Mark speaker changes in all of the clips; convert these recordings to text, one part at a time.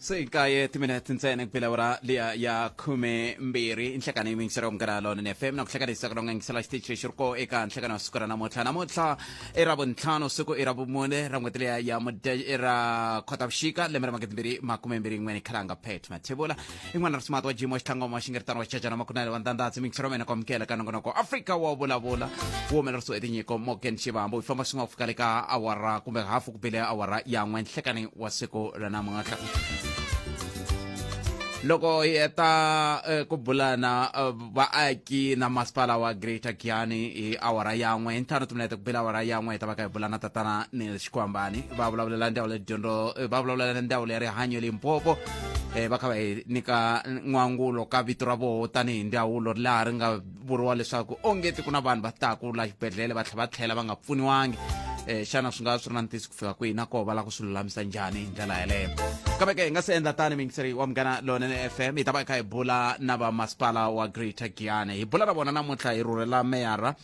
Speaker 1: Sekaye timinete ntsena kuphela ora ya kumi mbiri inhlekana imingisero mkana lona ne-FM nakuhlekanisa kulonga ngisela xitichi xiriko eka nhlekana siku ra namuntlha i ravuntlhanu siku i ravumune ra n'weti leya ya ra khotavuxika lembe ra maketimbiri makume mbiri n'we ni khalanga pet Mathebula in'wana risumata wa jimo xitlhangoma xingeritano wa xicacana makunani wa ndandatsi mingisero mena kwamukela ka nongonoko Afrika wa vulavula wo humelerisiwa etinyiko Giyani Police ifamba swin'wa ku fika le ka awara kumbe hafu ku bile awara ya n'we nhlekani wa siku ra namuntlha loko hi heta ku bulana vaaki na masipala wa Greater Giyani hi awara yan'we ntlhanu timinete ku bila awara yan'we hi ta va ka hi bulana tatana ni Shikwambani va vulavulela ndhawu le dyondzo va vulavulela ndhawu ya rihanyo Limpopo va kha va hi nyika n'wangulo ka vito ra voho tanihi ndzawulo laha ri nga vuriwa leswaku ongeti ku na vanhu va taku la xibedhlele va tlhela va nga pfuniwangi xana swi nga swi ri na ntisi ku fika kwihi na koho va lava ku swi lulamisa njhani hi ndlela yeleyo kambe ke hi nga se endla tani mingiseri wa mugana lone ne FM hi ta va hi kha hi bula na vamasipala wa Greater Giyani hi bula na vona namuntlha hi rhurhela meyara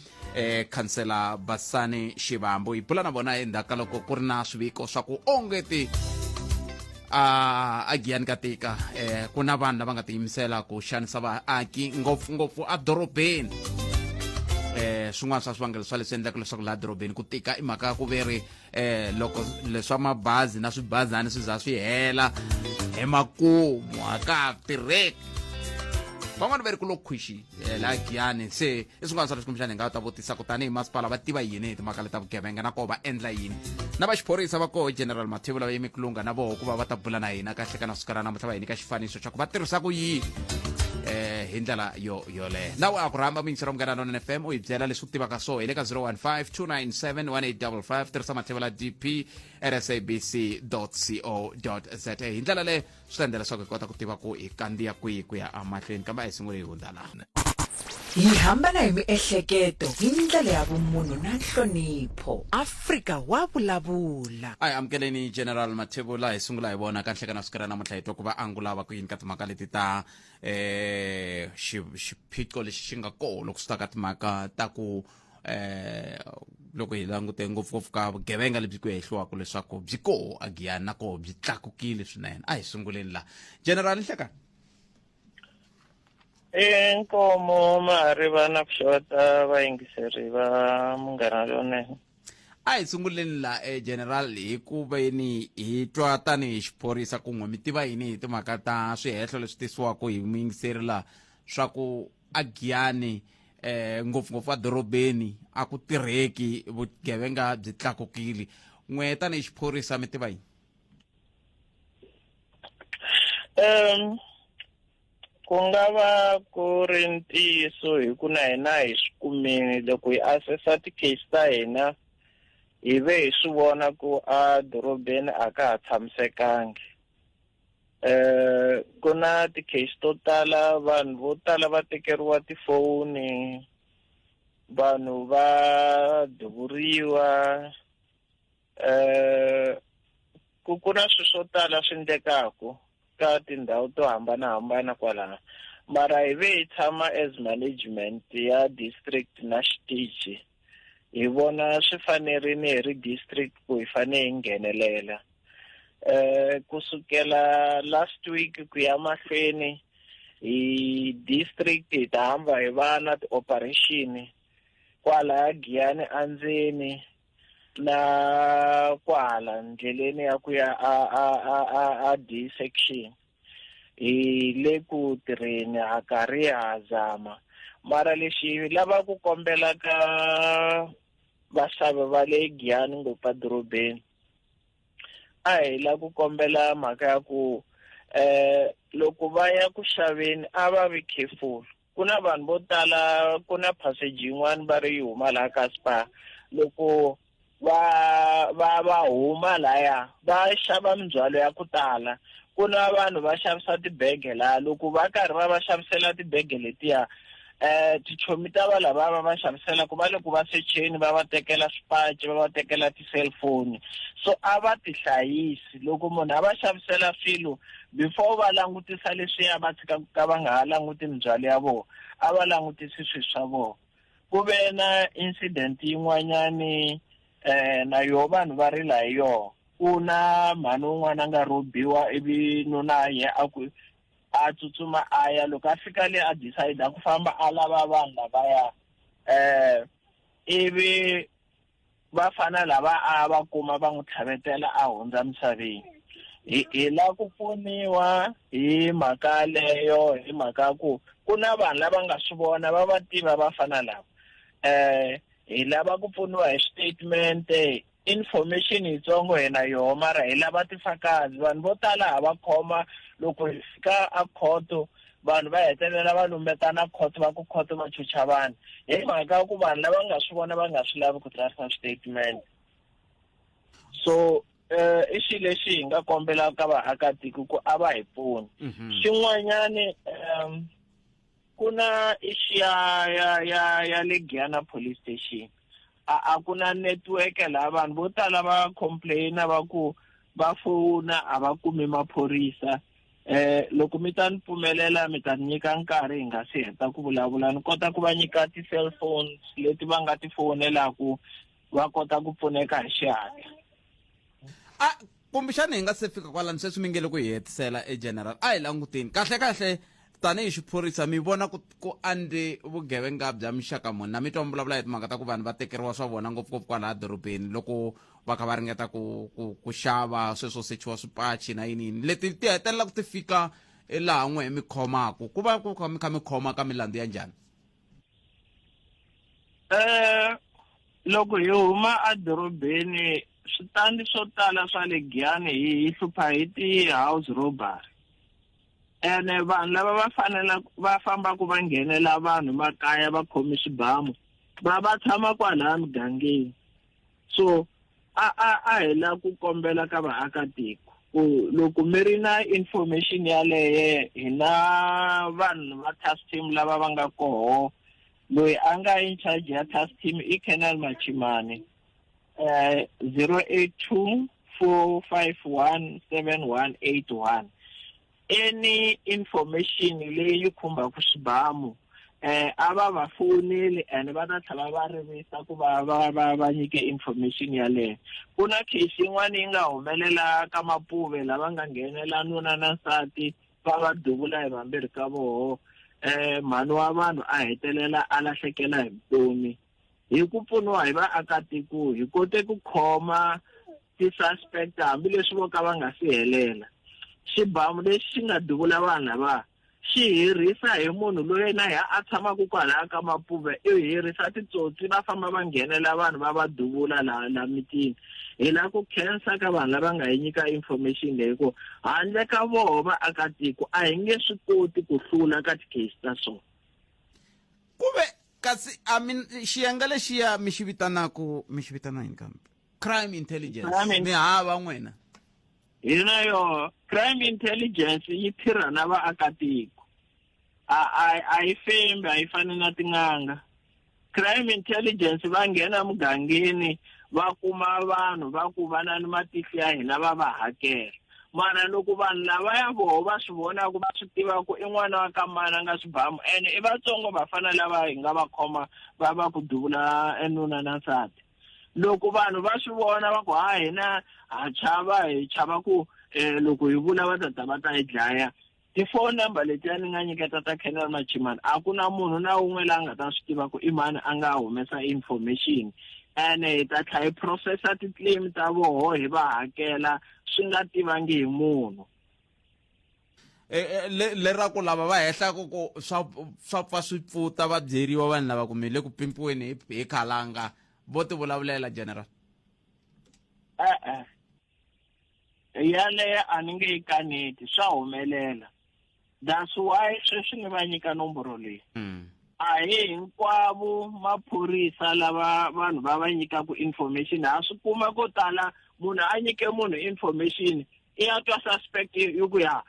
Speaker 1: khansela Basani Shivambu hi bula na vona endzhaku ka loko ku ri na swiviko swa ku ongeti a Giyani ka tika ku na vanhu lava nga tiyimisela ku xanisa vaaki ngopfungopfu adorobeni swin'wana swa swivangelo swa leswi endlaka leswaku laha dorobeni ku tika i mhaka ya ku veri loko leswa mabazi na swibazana swi za swi hela emakumu a ka ha tirheki van'wana va ri ku lo khwishi laha Giyani se i swin'wana swa leswi kumbexani hi nga ta vutisa ku tanihi masipala va tiva yini hi timhaka leta vugevenga na koho va endla yini na va xiphorisa va koho General Mathebula va yimi kulunga na voho ku va va ta bula na hina kahle ka na suka ra namuntlha va hi nyika xifaniso xa ku va tirhisa ku yini hi ndlela yoleyo nawe a ku rhamba mingisero mugana lona FM u hi byela leswi u tivaka so hi le ka 015 297 1855 tirhisa Mathebula DP rsabc.co.za hi ndlela leyo swi ta endla leswaku hi kota ku tiva ku hi kandziya kwihi ku ya amahlweni kambe a hi sunguli hi hundalana
Speaker 2: hi hambana hi miehleketo hi ndlela ya vumunhu na nhlonipho Afrika wa vulavula
Speaker 1: ayi amukeleni General Mathebula hi sungula hi vona ka nhlekana siku ra namuntlha hi twa ku va angulava ku yini ka timhaka leti ta xiphiqo lexi xi nga koho loko swi ta ka timhaka ta ku loko hi langute ngopfungopfu ka vugevenga lebyi ku hehliwaka leswaku byi koho a Giyani na koho byi tlakukile swinene a hi sunguleni laha General nhleka
Speaker 3: nkomo mari va na ku xota vayingiseri va munghana lonene
Speaker 1: a hi sunguleni la General hi ku veni hi twa tanihi xiphorisa kun'we mi tiva yini hi timhaka ta swihehlo leswi tisiwaka hi muyingiseri laha swa ku a Giyani ngopfungopfu adorobeni a ku tirheki vugevenga byi tlakukile n'we tanihi xiphorisa mi tiva yini
Speaker 3: ku nga va ku ri ntiyiso hi ku na hina hi swi kumini loko hi assessa ti-case ta hina hi ve hi swi vona ku a dorobeni a ka ha tshamisekangi ku na ti-case to tala vanhu vo tala va tekeriwa tifoni vanhu va duvuriwa ku na swi swo tala swi endlekaku ka tindhawu to hambanahambana kwalaha mara hi ve hi tshama as management ya district na xitichi hi vona swi fanerini hi ri district ku hi fane hi nghenelela kusukela last week ku ya mahlweni hi district hi ta hamba hi va na ti-operation kwala Giyani andzeni na kwala ndleleni ya ku ya a D section hi le ku tirheni ha karhi ha zama mara lexi lava ku kombela ka vaxavi va le Giyani ngopfu adorobeni a hi la ku kombela mhaka ya ku loko va ya ku xaveni a va be careful ku na vanhu vo tala ku na passage yin'wana va ri yi huma laha ka Spa loko va huma laya va xava mindzwalo ya ku tala ku na vanhu va xavisa tibege laha loko va karhi va xavisela tibege letiya tichomi ta va lava va xavisela ku va le ku va secheni va va tekela swipaci va va tekela ti-cellphone so a va ti hlayisi loko munhu a va xavisela swilo before va langutisa leswiya va tshika ka va nga ha languti mindzwalo ya vona a va langutisi swilo swa vona ku ve na incident yin'wanyani na yo vanhu va rila hi yoho kuna mhani un'wana nga robiwa ivi nuna ye a tsutsuma aya loko a fika le a decide ku famba a lava vanhu lavaya ivi vafana lava a va kuma va n'wi tlhavetela a hundza misaveni hi la ku pfuniwa hi mhaka leyo hi mhaka ku na vanhu lava nga swi vona va va tiva vafana lava hi lava ku pfuniwa hi statement information yitsongo hina yoho mara hi lava tifakazi vanhu vo tala ha va khoma loko hi fika a khoto vanhu va hetelela va lumbetana khoto va ku khoto va chucha vanhu hi mhaka ku vanhu lava nga swi vona va nga swi lavi ku tsarisa statement so i xilo lexi hi nga kombela ka vaakatiko ku a va hi pfuni xin'wanyani ku na ixiya ya le Giyani Police Station a ku na network laha vanhu vo tala va complaina va ku va fona a va kumi maphorisa loko mi ta ni pfumelela mi ta nyika nkarhi hi nga si heta ku vulavula ni kota ku va nyika ti-cellphones leti va nga ti fonelaku va kota ku pfuneka hi xihatla
Speaker 1: kumbexani hi nga se fika kwalani sweswi mi nge le ku hi hetisela egeneral a hi languteni kahle tanihi xiphorisa mi vona ku ande vugevenga bya mixaka muni na mi twa mi vulavula hi timhaka ta ku vanhu va tekeriwa swa vona ngopfungopfu kwalaha dorobeni loko va kha va ringeta ku xava sweswo sechiwa swipachi na yiniyini leti ti hetelela ku ti fika laha n'we hi mi khomaku ku va ku mi kha mi khoma ka milandzu ya njhani
Speaker 3: loko hi huma adorobeni switandi swo tala swa le Giyani hi hlupha hi ti-house robbery ene vanhu lava va fambaku va nghenela vanhu makaya va khomi swibamu va tshama kwalaha mugangeni so a hi la ku kombela ka vaakatiko ku loko mi ri na information yaleye hi na vanhu va task team lava va nga koho loyi a nga in charge ya task team i Colonel Machimane 082 451 7181 any information leyi khumbaku swibamu a va foneli and va ta tlhela va rivisa ku va nyike information yaleyo ku na case yin'wana yi nga humelela ka Mapuve lava nga nghenela nuna na nsati va duvula hi vambirhi ka voho mhani wa vanhu a hetelela a lahlekela hi vutomi hi ku pfuniwa hi vaakatiko hi kote ku khoma ti-suspect hambileswi vo ka va nga si helela xibamu lexi xi nga duvula vanhu lava xi herisa hi munhu loyi na a tshamaku kwalaha ka Mapuve i herisa titsotsi va famba va nghenela vanhu va duvula la mitini hi la ku khensa ka vanhu lava nga hi nyika information leyi ku handle ka voho vaakatiko a hi nge swi koti ku hlula ka ti-case ta so
Speaker 1: kuve kasi xiyenge lexiya mi xi vitana yini kambe crime intelligence mi hava n'wina
Speaker 3: hina yo crime intelligence yi tirha na vaakatiko a yi fembi a yi fani na tin'anga crime intelligence va nghena mugangeni va kuma vanhu va ku va na ni matihlo ya hina va va hakela mara loko vanhu lavaya voho va swi vonaku va swi tivaku i n'wana wa ka mani a nga swibamu ene i vatsongo vafana lava hi nga va khoma va ku duvula nuna na nsati loko vanhu va swi vona va ku hina hi chava ku loko hi vula va ta hi dlaya ti-phone number letiya ni nga nyiketa ta Colonel Machimane a ku na munhu na un'we la nga ta swi tiva ku i mani a nga humesa information ene hi ta tlha hi processa ti-claim ta voho hi va hakela swi nga tivangi hi munhu
Speaker 1: leraku lava va hehlaku ku swa pfa swi pfuta va byeriwa vanhu lava ku mi le ku pimpiweni hi khalanga vo ti vulavulela general
Speaker 3: yaleyo a ni nge yi kaneti swa humelela that's why sweswi ni va nyika nomboro leyi a hi hinkwavo maphorisa lava vanhu va nyikaku information ha swi kuma ko tala munhu a nyike munhu information i ya twa suspect yi ku ya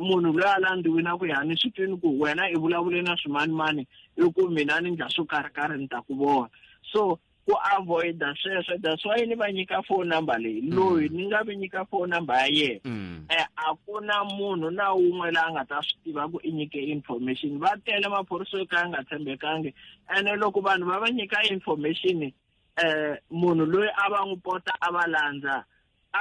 Speaker 3: munhu loyi a landziwini ku ya ni swi twini ku wena i vulavule na swimanimani i ku mina ni ndla swo karhi ni ta ku vona so ku avoida sweswo that's why ni va nyika phone number leyi loyi ni nga vi nyika phone number ya yena a ku na munhu na un'we la nga ta swi tiva ku i nyike information va tele maphorisa yo ka ya nga tshembekangi ene loko vanhu va nyika information munhu loyi a va n'wi pota a va landza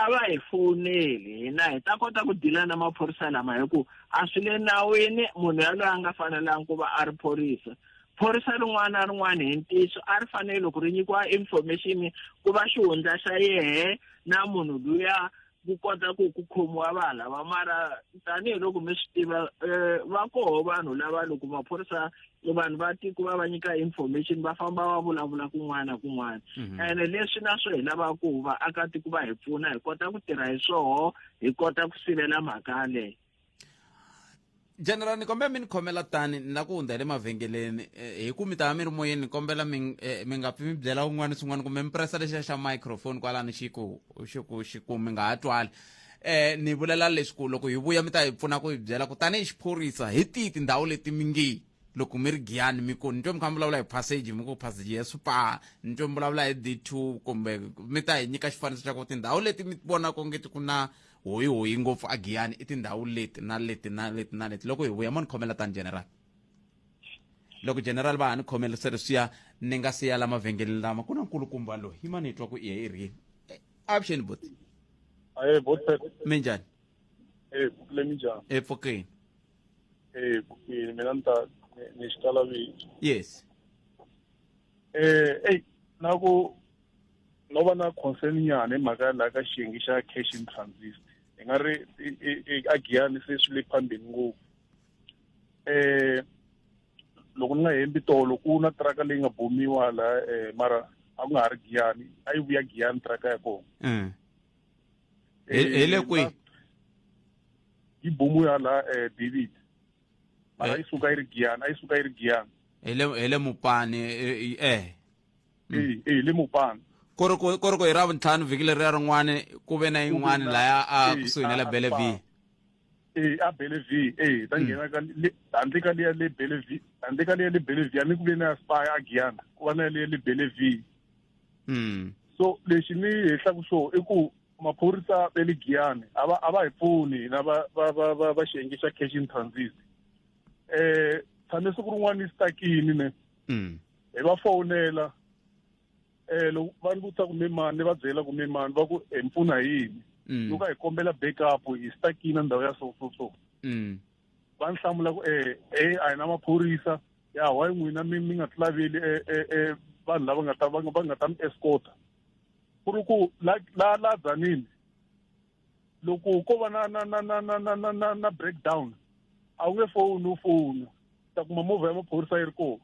Speaker 3: ava hi foneli hina hi ta kota ku dila na maphorisa lama hi ku a swi le nawini munhu yaloye a nga fanelangi ku va a ri phorisa. Phorisa rin'wana na rin'wana hi ntiso a ri fanele ku ri nyikiwa information ku va xihundla xa yehe na munhu luya ku kota ku khomiwa va lava. Mara tanihiloko mi swi tiva va koho vanhu lava loko maphorisa vanhu va tiko va nyika information va famba va vulavula kun'wana kun'wana. Ene leswi na swo hi lava ku vaakatiko va hi pfuna hi kota ku tirha hi swoho hi kota ku sivela mhaka leyi.
Speaker 1: General, ni kombela mi ni khomela tani na ku hundza le mavhengeleni hi ku mi ta mi ri moyeni ni kombela mi nga pfi mi byela un'wana swin'wana kumbe mi pressa lexiya xa microphone kwalani xiku mi nga ha twali. Ni vulela leswiku loko hi vuya mi ta hi pfuna ku hi byela ku tanihi xiphorisa hi tihi tindhawu leti mi nge loko mi ri Giyani mi ku ni twa mi kha mi vulavula hi passage mi ku passage ya Spa, ni twa mi vulavula hi D2 kumbe mi ta hi nyika xifaniso xa ku tindhawu leti mi vonaka ongeti ku na hoyi ngopfu a Giyani i tindhawu leti na leti na leti na leti. Loko hi vuya mo ni khomela tani General. Loko General va ha ni khomela se leswiya ni nga siya la mavhengeleni lama ku na nkulukumba loyi hi mani hi twa ku i rini. Avuxeni buti.
Speaker 4: Bote.
Speaker 1: Minjhani?
Speaker 4: Kule minjhani?
Speaker 1: Pfukeni.
Speaker 4: Pfukeni mina ni xitala vito.
Speaker 1: Yes.
Speaker 4: Na ku no va na concern nyana hi mhaka la ka xiyenge xa cash in transit. Hi nga ri a Giyani se swi le phambeni ngopfu. Loko ni nga hembi tolo ku na traka leyi nga bomiwa la mara a ku nga ha ri Giyani a yi vuya Giyani traka ya kona.
Speaker 1: Hi le kwihi?
Speaker 4: Yi bomiwa la David. Mara yi suka yi ri Giyani, a yi suka yi ri Giyani.
Speaker 1: Hi le Mupani
Speaker 4: le Mupani.
Speaker 1: Koroko hi ra vuntlhanu vhiki leri rin'wana ku ve na yin'wana laya a kusuhi na le Bellevue.
Speaker 4: A Bellevue ta nghena ka handle ka liya le Bellevue, handle ka liya le Bellevue a ni ku ve na Spa a Giyani ku va na liya le Bellevue. So lexi ni hehlaku xo i ku maphorisa va le Giyani a va hi pfuni na va xiyenge xa cash in transit. Tshame siku rin'wana ni stakini ne hi va fonela loko va ni vutisa ku mi mani ni va byela ku mi mani va ku hi mpfuna hi yini loko hi kombela backup hi stakini ndhawu ya so va ni hlamula ku a hi na maphorisa ya why n'wina mi nga ti laveli vanhu lava nga ta mi escorta ku ri ku la Dzanini loko ko va na breakdown a wu nge foni ta kuma movha ya maphorisa yi ri kona.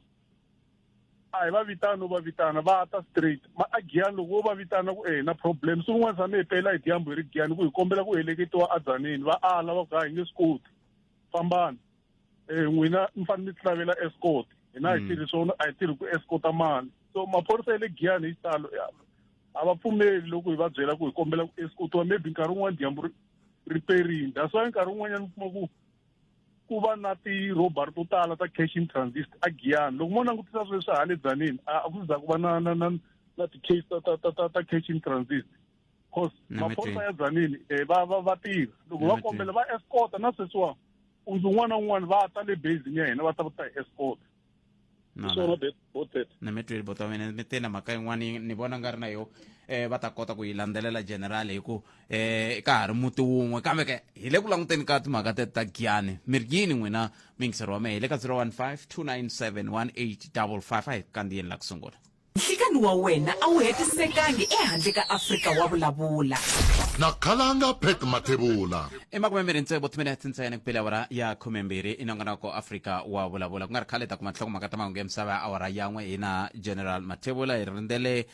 Speaker 4: A hi va vitana va ta straight ma a Giyani loko wo va vitana ku na problem swin'wana tshame hi pela hi dyambu hi ri Giyani ku hi kombela ku heleketiwa a Dzanini va ala va ku hi nge swi koti fambani n'wina mi fanele mi ti lavela escort hina hi tirhi swona a hi tirhi ku escorta mani. So maphorisa ya le Giyani hi xitalo a va pfumeli loko hi va byela ku hi kombela ku escortiwa maybe nkarhi wun'wana dyambu ri perini. That's why nkarhi wun'wanyana mi kuma ku va na ti-robbery to tala ta cash in transit a Giyani. Loko mo langutisa swilo leswi hale Dzanini a ku za ku va na ti-case ta cash in transit cause maphorisa ya Dzanini va tirha loko va kombela va escorta na sweswiwa unzi un'wana na un'wana va ta le basini ya hina va ta hi escort.
Speaker 1: Na mi twile bota wena mi tena mhaka yin'wana ni vona nga ri na yo va ta kota ku yi landzelela General hi ku ka ha ri muti wun'we kambe ke hi le ku languteni ka timhaka ta Giyani mi ri yini n'wina mingiseri wa mehe hi le ka 015 297 1855 a hi kandziyeni la ku sungula.
Speaker 2: Nhlikani wa wena a wu hetisekangi ehandle ka Afrika wa vulavula.
Speaker 5: Nakhalanga phet Mathebula.
Speaker 1: Emakume mi ri ntsevu timinete ntsena ku pela awara ya 12 inonganako Afrika wa vulavula ku nga ri khale ta kuma nhloko mhaka ta mahungu ya misava ya awara yan'we hi na General Mathebula hi rindzele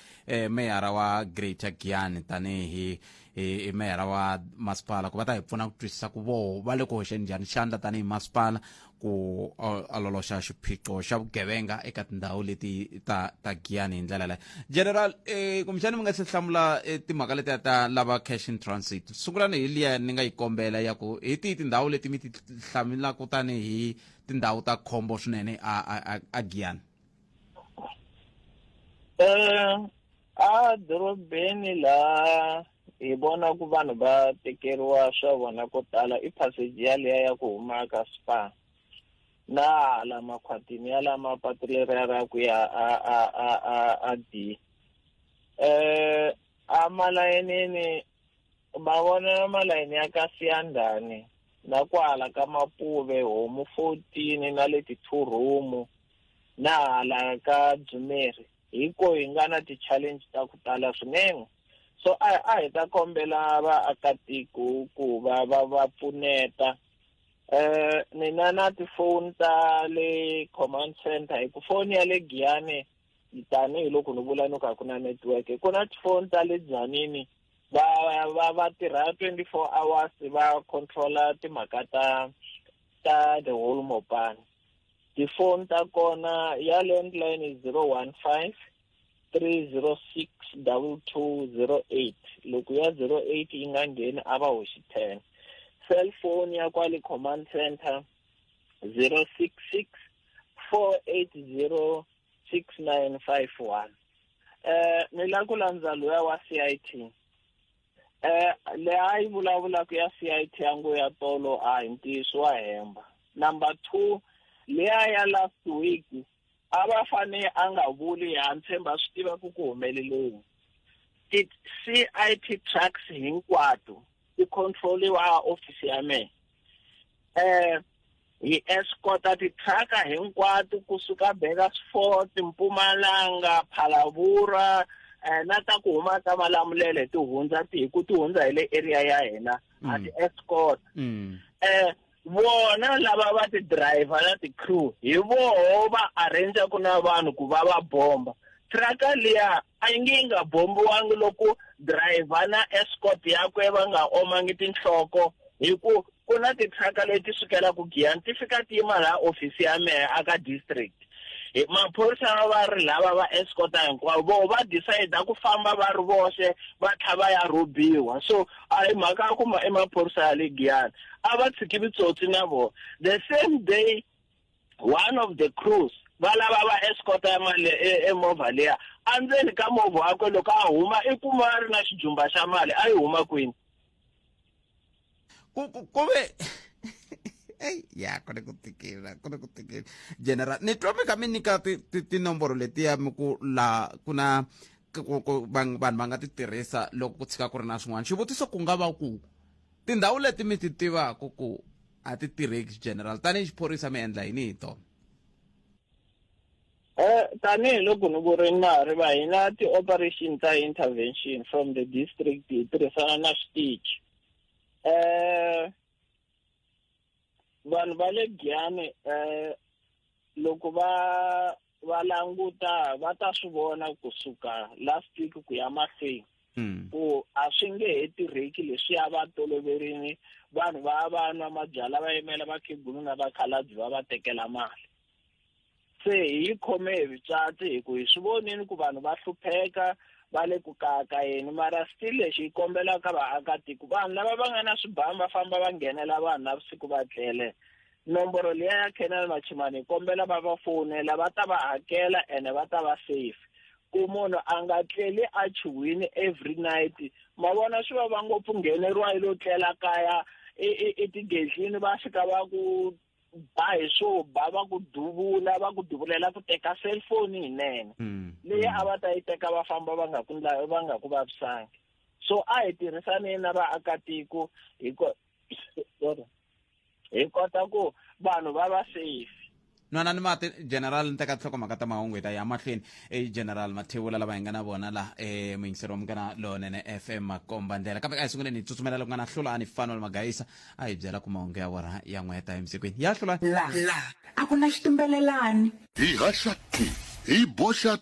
Speaker 1: meyara wa Greater Giyani tanihi meyara wa masipala ku va ta hi pfuna ku twisisa ku voho va le ku hoxeni njhani xandla tanihi masipala ku ololoxa xiphiqo xa vugevenga eka tindhawu leti ta Giyani hi ndlela leyi. General kumbexani mi nga se hlamula timhaka letiya ta lava cash in transit sungulani hi liya ni nga yi kombela ya ku hi tihi tindhawu leti mi ti hlamulaku tanihi tindhawu ta khombo swinene a Giyani.
Speaker 3: A dorobeni la hi vona ku vanhu va tekeriwa swa vona ko tala i passage yaliya ya ku huma ka Spa na hala makhwatini ya lama patruleri ra ku ya a D a malayinini va vona malayini ya ka Siyandhani na kwala ka Mapuve homu 14 na le ti-2 room na hala ka Dzumeri hiko hi nga na ti-challenge ta ku tala swinene. So a hi ta kombela vaakatiko ku va pfuneta. Ni na tifoni ta le command center hi ku foni ya le Giyani tanihiloko ni vula no ka ku na network ku na tifoni ta le Dzanini va tirha 24 hours va controla timhaka ta the whole Mopani. Tifoni ta kona ya landline is 015 306 2208 loko ya 08 yi nga ngheni a va hoxi 10. Cellphone ya kwale command center 066 480 6951. Ni la ku landza loya wa CIT. Le hayi vulavulaka ya CIT yangu ya tolo a hi ntiyiso wa hemba. Number 2, leya ya last week a va fane a nga vuli ha tshemba swi tiva ku humeleleni. Ti-CIT trucks hinkwato ti controliwa office ya me. Hi escorta ti-trucka hinkwato kusuka Beresfort, Mpumalanga, Phalavura na ta ku huma ta Malamulele ti hundza hi le area ya hina a ti escort. Vona lava va ti driver na ti crew hi voho va arrange ku na vanhu ku va bomba. Trucka liya a yi nge nga bombiwangi loko driver na escort yakwe va nga omangi tinhloko hi ku na ti-trucka leti sukela ku Giyani ti fika ti yima laha office ya mehe aka district. Maphorisa va ri lava va escorta hinkwavo vo va decide ku famba va ri voxe va tlhava ya robiwa. So a hi mhaka ya ku maphorisa ya le Giyani a va tshiki vitsotsi na vona. The same day one of the crews va lava va escorta movha leya andzeni ka movha wakwe loko a huma i kuma a ri na xijumba xa mali a yi huma kwini.
Speaker 1: Kuve ya kone ku tikela general ni twa mi ka mi nyika tinomboro letiya mi ku la kuna vanhu va nga ti tirhisa loko ku tshika ku ri na swin'wana. Xivutiso ku nga va ku tindhawu leti mi ti tivaka ku a ti tirheki general tanihi xiphorisa mi endla yini hi tona?
Speaker 3: Tanihiloko ni vurini mari va hina ti-operation ta intervention from the district hi tirhisana na switichi. Vanhu va le Giyani loko va languta va ta swi vona kusuka last week ku ya mahlweni ku a swi nge he tirheki leswiya va toloverini vanhu va nwa mabyala va yimela vakhegulu na vakhalabyi va tekela mali. Se hi khome hi vitswatsi hi ku hi swi vonini ku vanhu va hlupheka va le ku kakayeni mara still lexi hi kombelaka vaakatiko vanhu lava va nga na swibamu va famba va nghenela vanhu na vusiku va tlele. Nomboro liya ya Kenal Machimani hi kombela va va fonela va ta va hakela ene va ta va safe. Ku munhu a nga tleli a chuhwini every night ma vona swi va ngopfu ngheneriwa hi lo tlela kaya etigedlini va fika va ku ba hi swo ba va ku duvulela ku teka cellphone yinene leyi a va ta yi teka va famba va nga ku vavisangi. So a hi tirhisaneni na vaakatiko hi kota ku vanhu va va safe.
Speaker 1: Nwanani mati general ni teka nhlokomhaka ta mahungu hi ta ya mahlweni general Mathebula lava hi nga na vona la muyingiseri wa mugana lonene FM makomba ndlela kambe a hi sunguleni hi tsutsumela loko nga na hlulani fanele magayisa a hi byela ku mahungu ya vona ya n'weta emisikwini ya hlulani
Speaker 2: la a ku na xitumbelelani
Speaker 5: hi haxa hi boxa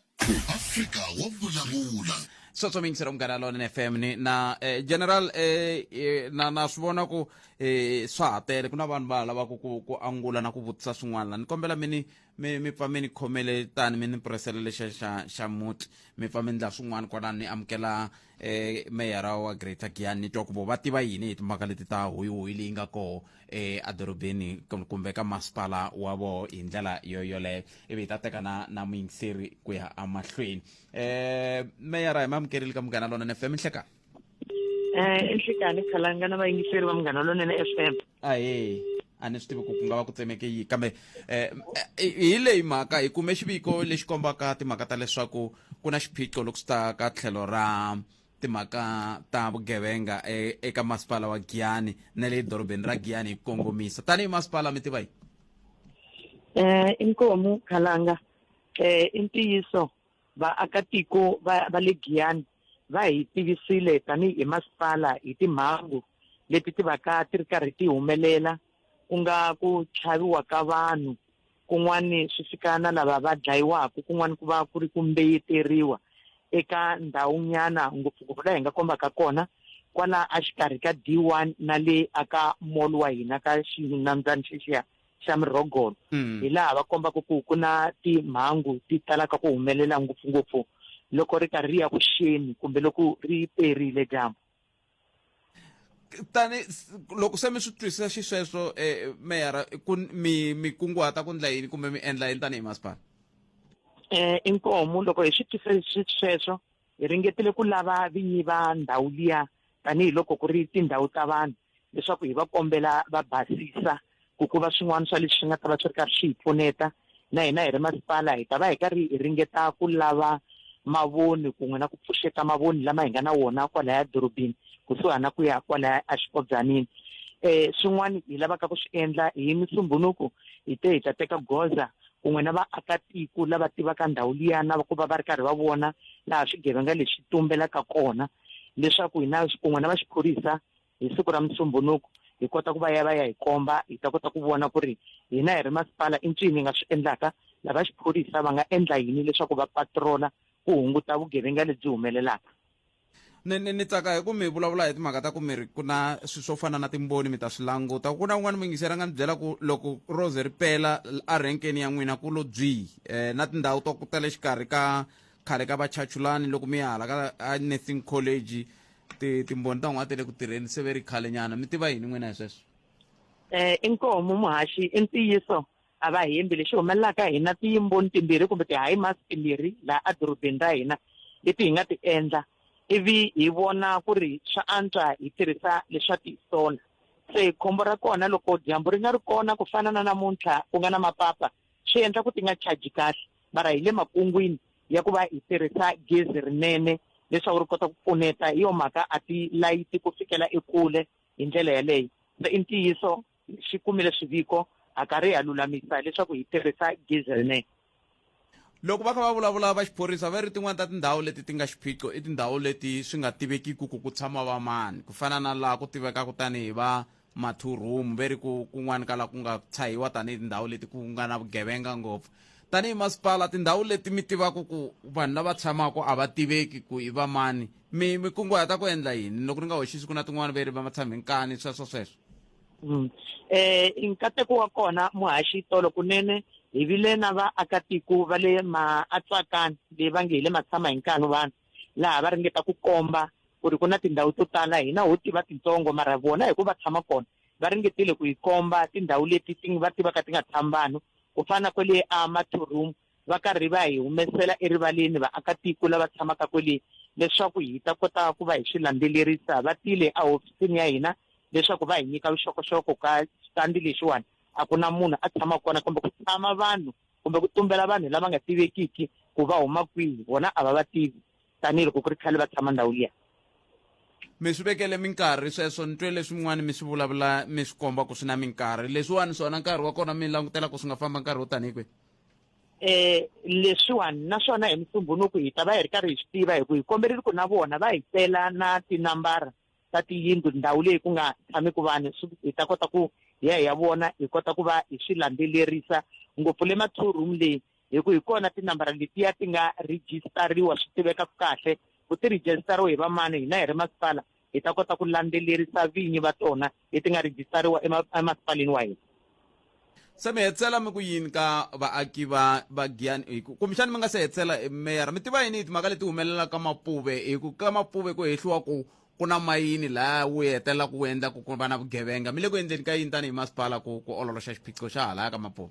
Speaker 5: Afrika wa vulavula
Speaker 1: so muyingiseri wa mugana lonene FM ni na general na swi vona ku swa ha tele ku na vanhu va lava ku angula na ku vutisa swin'wana la ni kombela mi pfa mi ni khomele tani mi ni puresela lexa xa muti mi pfa mi ndla swin'wana kwalani ni amukela meyara wa Greater Giyani ni twa ku vo va tiva yini hi timhaka leti ta huyihuyi leyi nga koho adorobeni kumbe ka masipala wa vo hi ndlela yoyoleyo ivi hi ta teka na muyingiseri ku ya amahlweni. Meyara hi mamukerile ka mugana lonene FM nhleka
Speaker 6: enhlekani khalanga na vayingiseri va munghana lonene FM.
Speaker 1: Ahe a ni swi tivi ku nga va ku tsemeke yi kambe hi leyi mhaka hi kume xiviko lexi kombaka timhaka ta leswaku ku na xiphiqo loko swi ta ka tlhelo ra timhaka ta vugevenga eka masipala wa Giyani na le dorobeni ra Giyani hi kongomisa tanihi masipala mi tiva yini
Speaker 6: inkomu khalanga i ntiyiso vaakatiko va le Giyani va hi tivisile tanihi masipala hi timhangu leti ti va ka ti ri karhi ti humelela ku nga ku tlhaviwa ka vanhu kun'wani swi fika na lava va dlayiwaka kun'wani ku va ku ri ku mbeyeteriwa eka ndhawunyana ngopfungopfu laha hi nga kombaka kona kwala a xikarhi ka D1 na le aka mall wa hina ka xinambyana xexiya xa Mirogolo hi laha va kombaka ku na timhangu ti talaka ku humelela ngopfungopfu loko ri karhi ri ya vuxeni kumbe loko ri perile dyambu
Speaker 1: tani loko se mi swi twisisa xisweswo meyara mi kunguhata ku ndla yini kumbe mi endla yini tanihi masipala
Speaker 6: inkomu loko hi swi twisisa sweswo hi ringetile ku lava vinyi va ndhawu liya tanihiloko ku ri tindhawu ta vanhu leswaku hi va kombela va basisa ku va swin'wana swa leswi swi nga ta va swi ri karhi swi hi pfuneta na hina hi ri masipala hi ta va hi karhi hi ringeta ku lava mavoni kun'we na ku pfuxeta mavoni lama hi nga na wona kwalaya dorobeni kusuhana ku ya kwalaya a xikodzanini swin'wana hi lavaka ku swi endla hi Musumbunuku hi ta teka goza kun'we na vaakatiko lava tivaka ndhawu liya na ku va ri karhi va vona laha swigevenga leswi tumbelaka kona leswaku hina kun'we na va xiphorisa hi siku ra Musumbunuku hi kota ku va ya hi komba hi ta kota ku vona ku ri hina hi ri masipala i ncini hi nga swi endlaka lava xiphorisa va nga endla yini leswaku va patrola ku hunguta vugevenga lebyi humelelaka
Speaker 1: ni tsaka hi ku mi vulavula hi timhaka ta ku mi ri ku na swilo swo fana na timboni mi ta swi languta ku na un'wana mungiseri a nga mi byela ku loko roze ri pela a renkeni ya n'wina ku lo byihi na tindhawu to ku tale xikarhi ka khale ka vachachulani loko mi ya hala ka nursing college timboni ta n'wina ti le ku tirheni se ve ri khale nyana mi tiva yini n'wina hi sweswo
Speaker 6: inkomu muhaxi i ntiyiso a va hembi lexi humelelaka hina tiyimboni timbirhi kumbe ti-high mask timbirhi laha adorobeni ra hina leti hi nga ti endla ivi hi vona ku ri swa antswa hi tirhisa leswa tisola se khombo ra kona loko dyambu ri nga ri kona ku fana na namuntlha ku nga na mapapa swi endla ku ti nga charge kahle mara hi le makungwini ya ku va hi tirhisa gezi rinene leswaku ri kota ku pfuneta hi yo mhaka a ti layiti ku fikela ekule hi ndlela yaleyo se i ntiyiso xi kumile swiviko a karhi ha lulamisa leswaku hi tirhisa gezi rinene
Speaker 1: loko va kha va vulavula va xiphorisa va ri tin'wana ta tindhawu leti ti nga xiphiqo i tindhawu leti swi nga tivekiki ku tshama va mani ku fana na laha ku tivekaka tanihi va ma-two room ve ri kun'wana ka laha ku nga tshahiwa tanihi tindhawu leti ku nga na vugevenga ngopfu tanihi masipala tindhawu leti mi tivaka ku vanhu lava tshamaka a va tiveki ku i va mani mi kunguhata ku endla yini loko ri nga hoxisi ku na tin'wana ve ri va tshami nkani sweswo
Speaker 6: nkateko wa kona muhaxi tolo kunene hi vile na vaakatiko va le maatswakani leyi va nge hi le matshama hi nkanu vanhu laha va ringeta ku komba ku ri ku na tindhawu to tala hina ho tiva titsongo mara vona hi ku va tshama kona va ringetile ku hi komba tindhawu leti va tivaka ti nga tshami vanhu ku fana kwele a ma-two room va karhi va hi humesela erivaleni vaakatiko lava tshamaka kwele leswaku hi ta kota ku va hi swi landzelerisa va tile a hofisini ya hina leswaku va hi nyika vuxokoxoko ka xitandi lexiwani a ku na munhu a tshama kona kumbe ku tshama vanhu kumbe ku tumbela vanhu lava nga tivekiki ku va huma kwihi vona a va va tivi tanihiloko ku ri khale va tshama ndhawu liya
Speaker 1: mi swi vekele minkarhi sweswo ni twe leswin'wana mi swi vulavula mi swi komba ku swi na minkarhi leswiwani swona nkarhi wa kona mi langutela ku swi nga famba nkarhi wo tanihi kwihi
Speaker 6: leswiwani naswona hi Musumbunuku hi ta va hi ri karhi hi swi tiva hi ku hi komberile ku na vona va hi tela na tinambara ta tiyindlu ndhawu leyi ku nga tshamiki vanhu hi ta kota ku hi ya vona hi kota ku va hi swi landzelerisa ngopfu le ma-two room leyi hi ku hi kona tinambara letiya ti nga rejistariwa swi tiveka kahle ku ti rejistariwa hi vamani hina hi ri masipala hi ta kota ku landzelerisa vinyi va tona leti nga rejistariwa emasipaleni wa hina
Speaker 1: se mi hetsela mi ku yini ka vaaki va Giyani kumbexani mi nga se hetsela meyara mi tiva yini hi timhaka leti humelela ka Mapuve hi ku ka Mapuve ku hehliwa ku na mayini laha wu hetelela ku endla ku va na vugevenga mi le ku endleni ka yini tanihi masipala ku ololoxa xiphiqo xa halaya ka Mapuve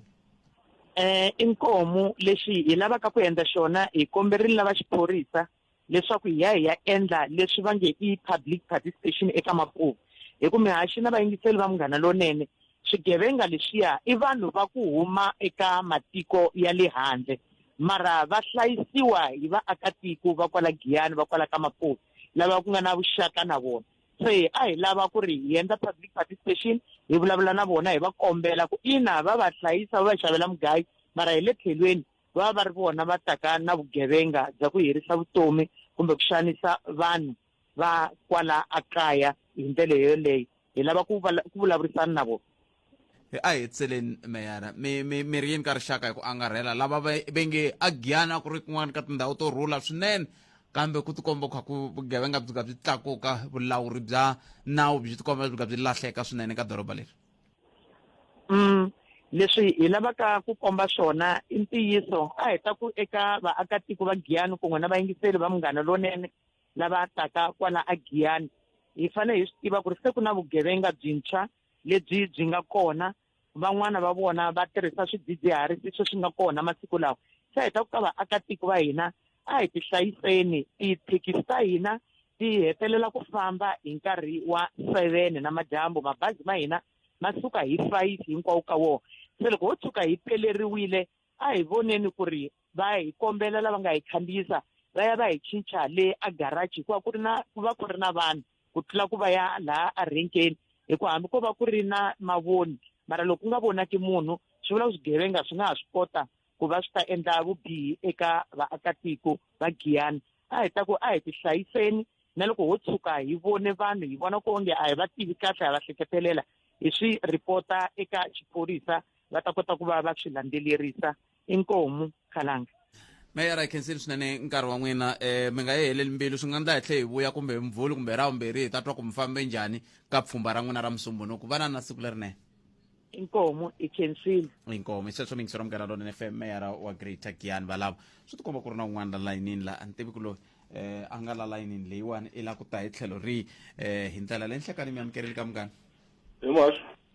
Speaker 6: inkomu lexi hi lavaka ku endla xona hi komberile lava xiphorisa leswaku hi ya endla leswi va nge i public participation eka Mapuve hi ku mihaxi na vayingiseli va Munghana Lonene swigevenga leswiya i vanhu va ku huma eka matiko ya le handle mara va hlayisiwa hi vaakatiko va kwala Giyani va kwala ka Mapuve lava ku nga na vuxaka na vona. Se a hi lava ku ri hi endla public participation, hi vulavula na vona, hi va kombela ku ina va va hlayisa, va va xavela mugayo, mara hi le tlhelweni va va ri vona va taka na vugevenga bya ku herisa vutomi kumbe ku xanisa vanhu va kwala a kaya hi ndlela yoleyo. Hi lava ku vulavurisana na vona.
Speaker 1: a hi tseleni meyara mi ri yini ka rixaka hi ku angarhela lava venge a Giyani a ku ri kun'wana ka tindhawu to rhula swinene, kambe ku tikomba kha ku vugevenga byi byi tlakuka, vulawuri bya nawu byi tikomba byi lahleka swinene ka doroba leri.
Speaker 6: Leswi hi lavaka ku komba swona i ntiyiso. A hi ta ku eka vaakatiko va Giyani kun'we na vayingiseri va Munghana Lonene lava taka kwala a Giyani, hi fanele hi swi tiva ku ri se ku na vugevenga byintshwa lebyi byi nga kona. Van'wana va vona va tirhisa swidzidziharisi swi nga kona masiku lawa. Se hi ta ku ka vaakatiko va hina a hi ti hlayiseni, tithekisi ta hina ti hetelela ku famba hi nkarhi wa 7 namadyambu, mabazi ma hina ma suka hi 5 hinkwawo ka wona. Se loko ho tshuka hi peleriwile a hi voneni ku ri va hi kombela lava nga hi khandziyisa va ya va hi cinca le a garaji, hikuva ku va ku ri na vanhu ku tlula ku va ya laha a renkeni, hikuva hambi ko va ku ri na mavoni mara loko ku nga vonaki munhu swi vula swigevenga swi nga ha swi kota ku va swi ta endla vubihi eka vaakatiko va Giyani. A hi ta ku a hi ti hlayiseni, na loko ho tshuka hi vone vanhu hi vona ku onge a hi va tivi kahle, hi va hleketelela, hi swi ripota eka xiphorisa va ta kota ku va va swi landzelerisa. Inkomu Khalanga.
Speaker 1: Meyara hi khensile swinene nkarhi wa n'wina, mi nga yi heleli mbilu, swi nga ndla hi tlhe hi vuya kumbe mvhulu kumbe ravumbirhi hi ta twa ku mi fambe njhani ka pfhumba ra n'wina ra musumbunuku. Va na siku lerinene.
Speaker 6: Inkomu i khensile.
Speaker 1: Inkomu sweswo mi ngisero Munghana Lonene FM, meyara wa Greater Giyani Valavo. Swi tikomba ku ri na un'wana la layinini la a ni tivi ku loyi a nga la layinini leyiwani i la ku ta hi tlhelo rihi hi ndlela leyi nhlekani mi amukeleli ka Munghana.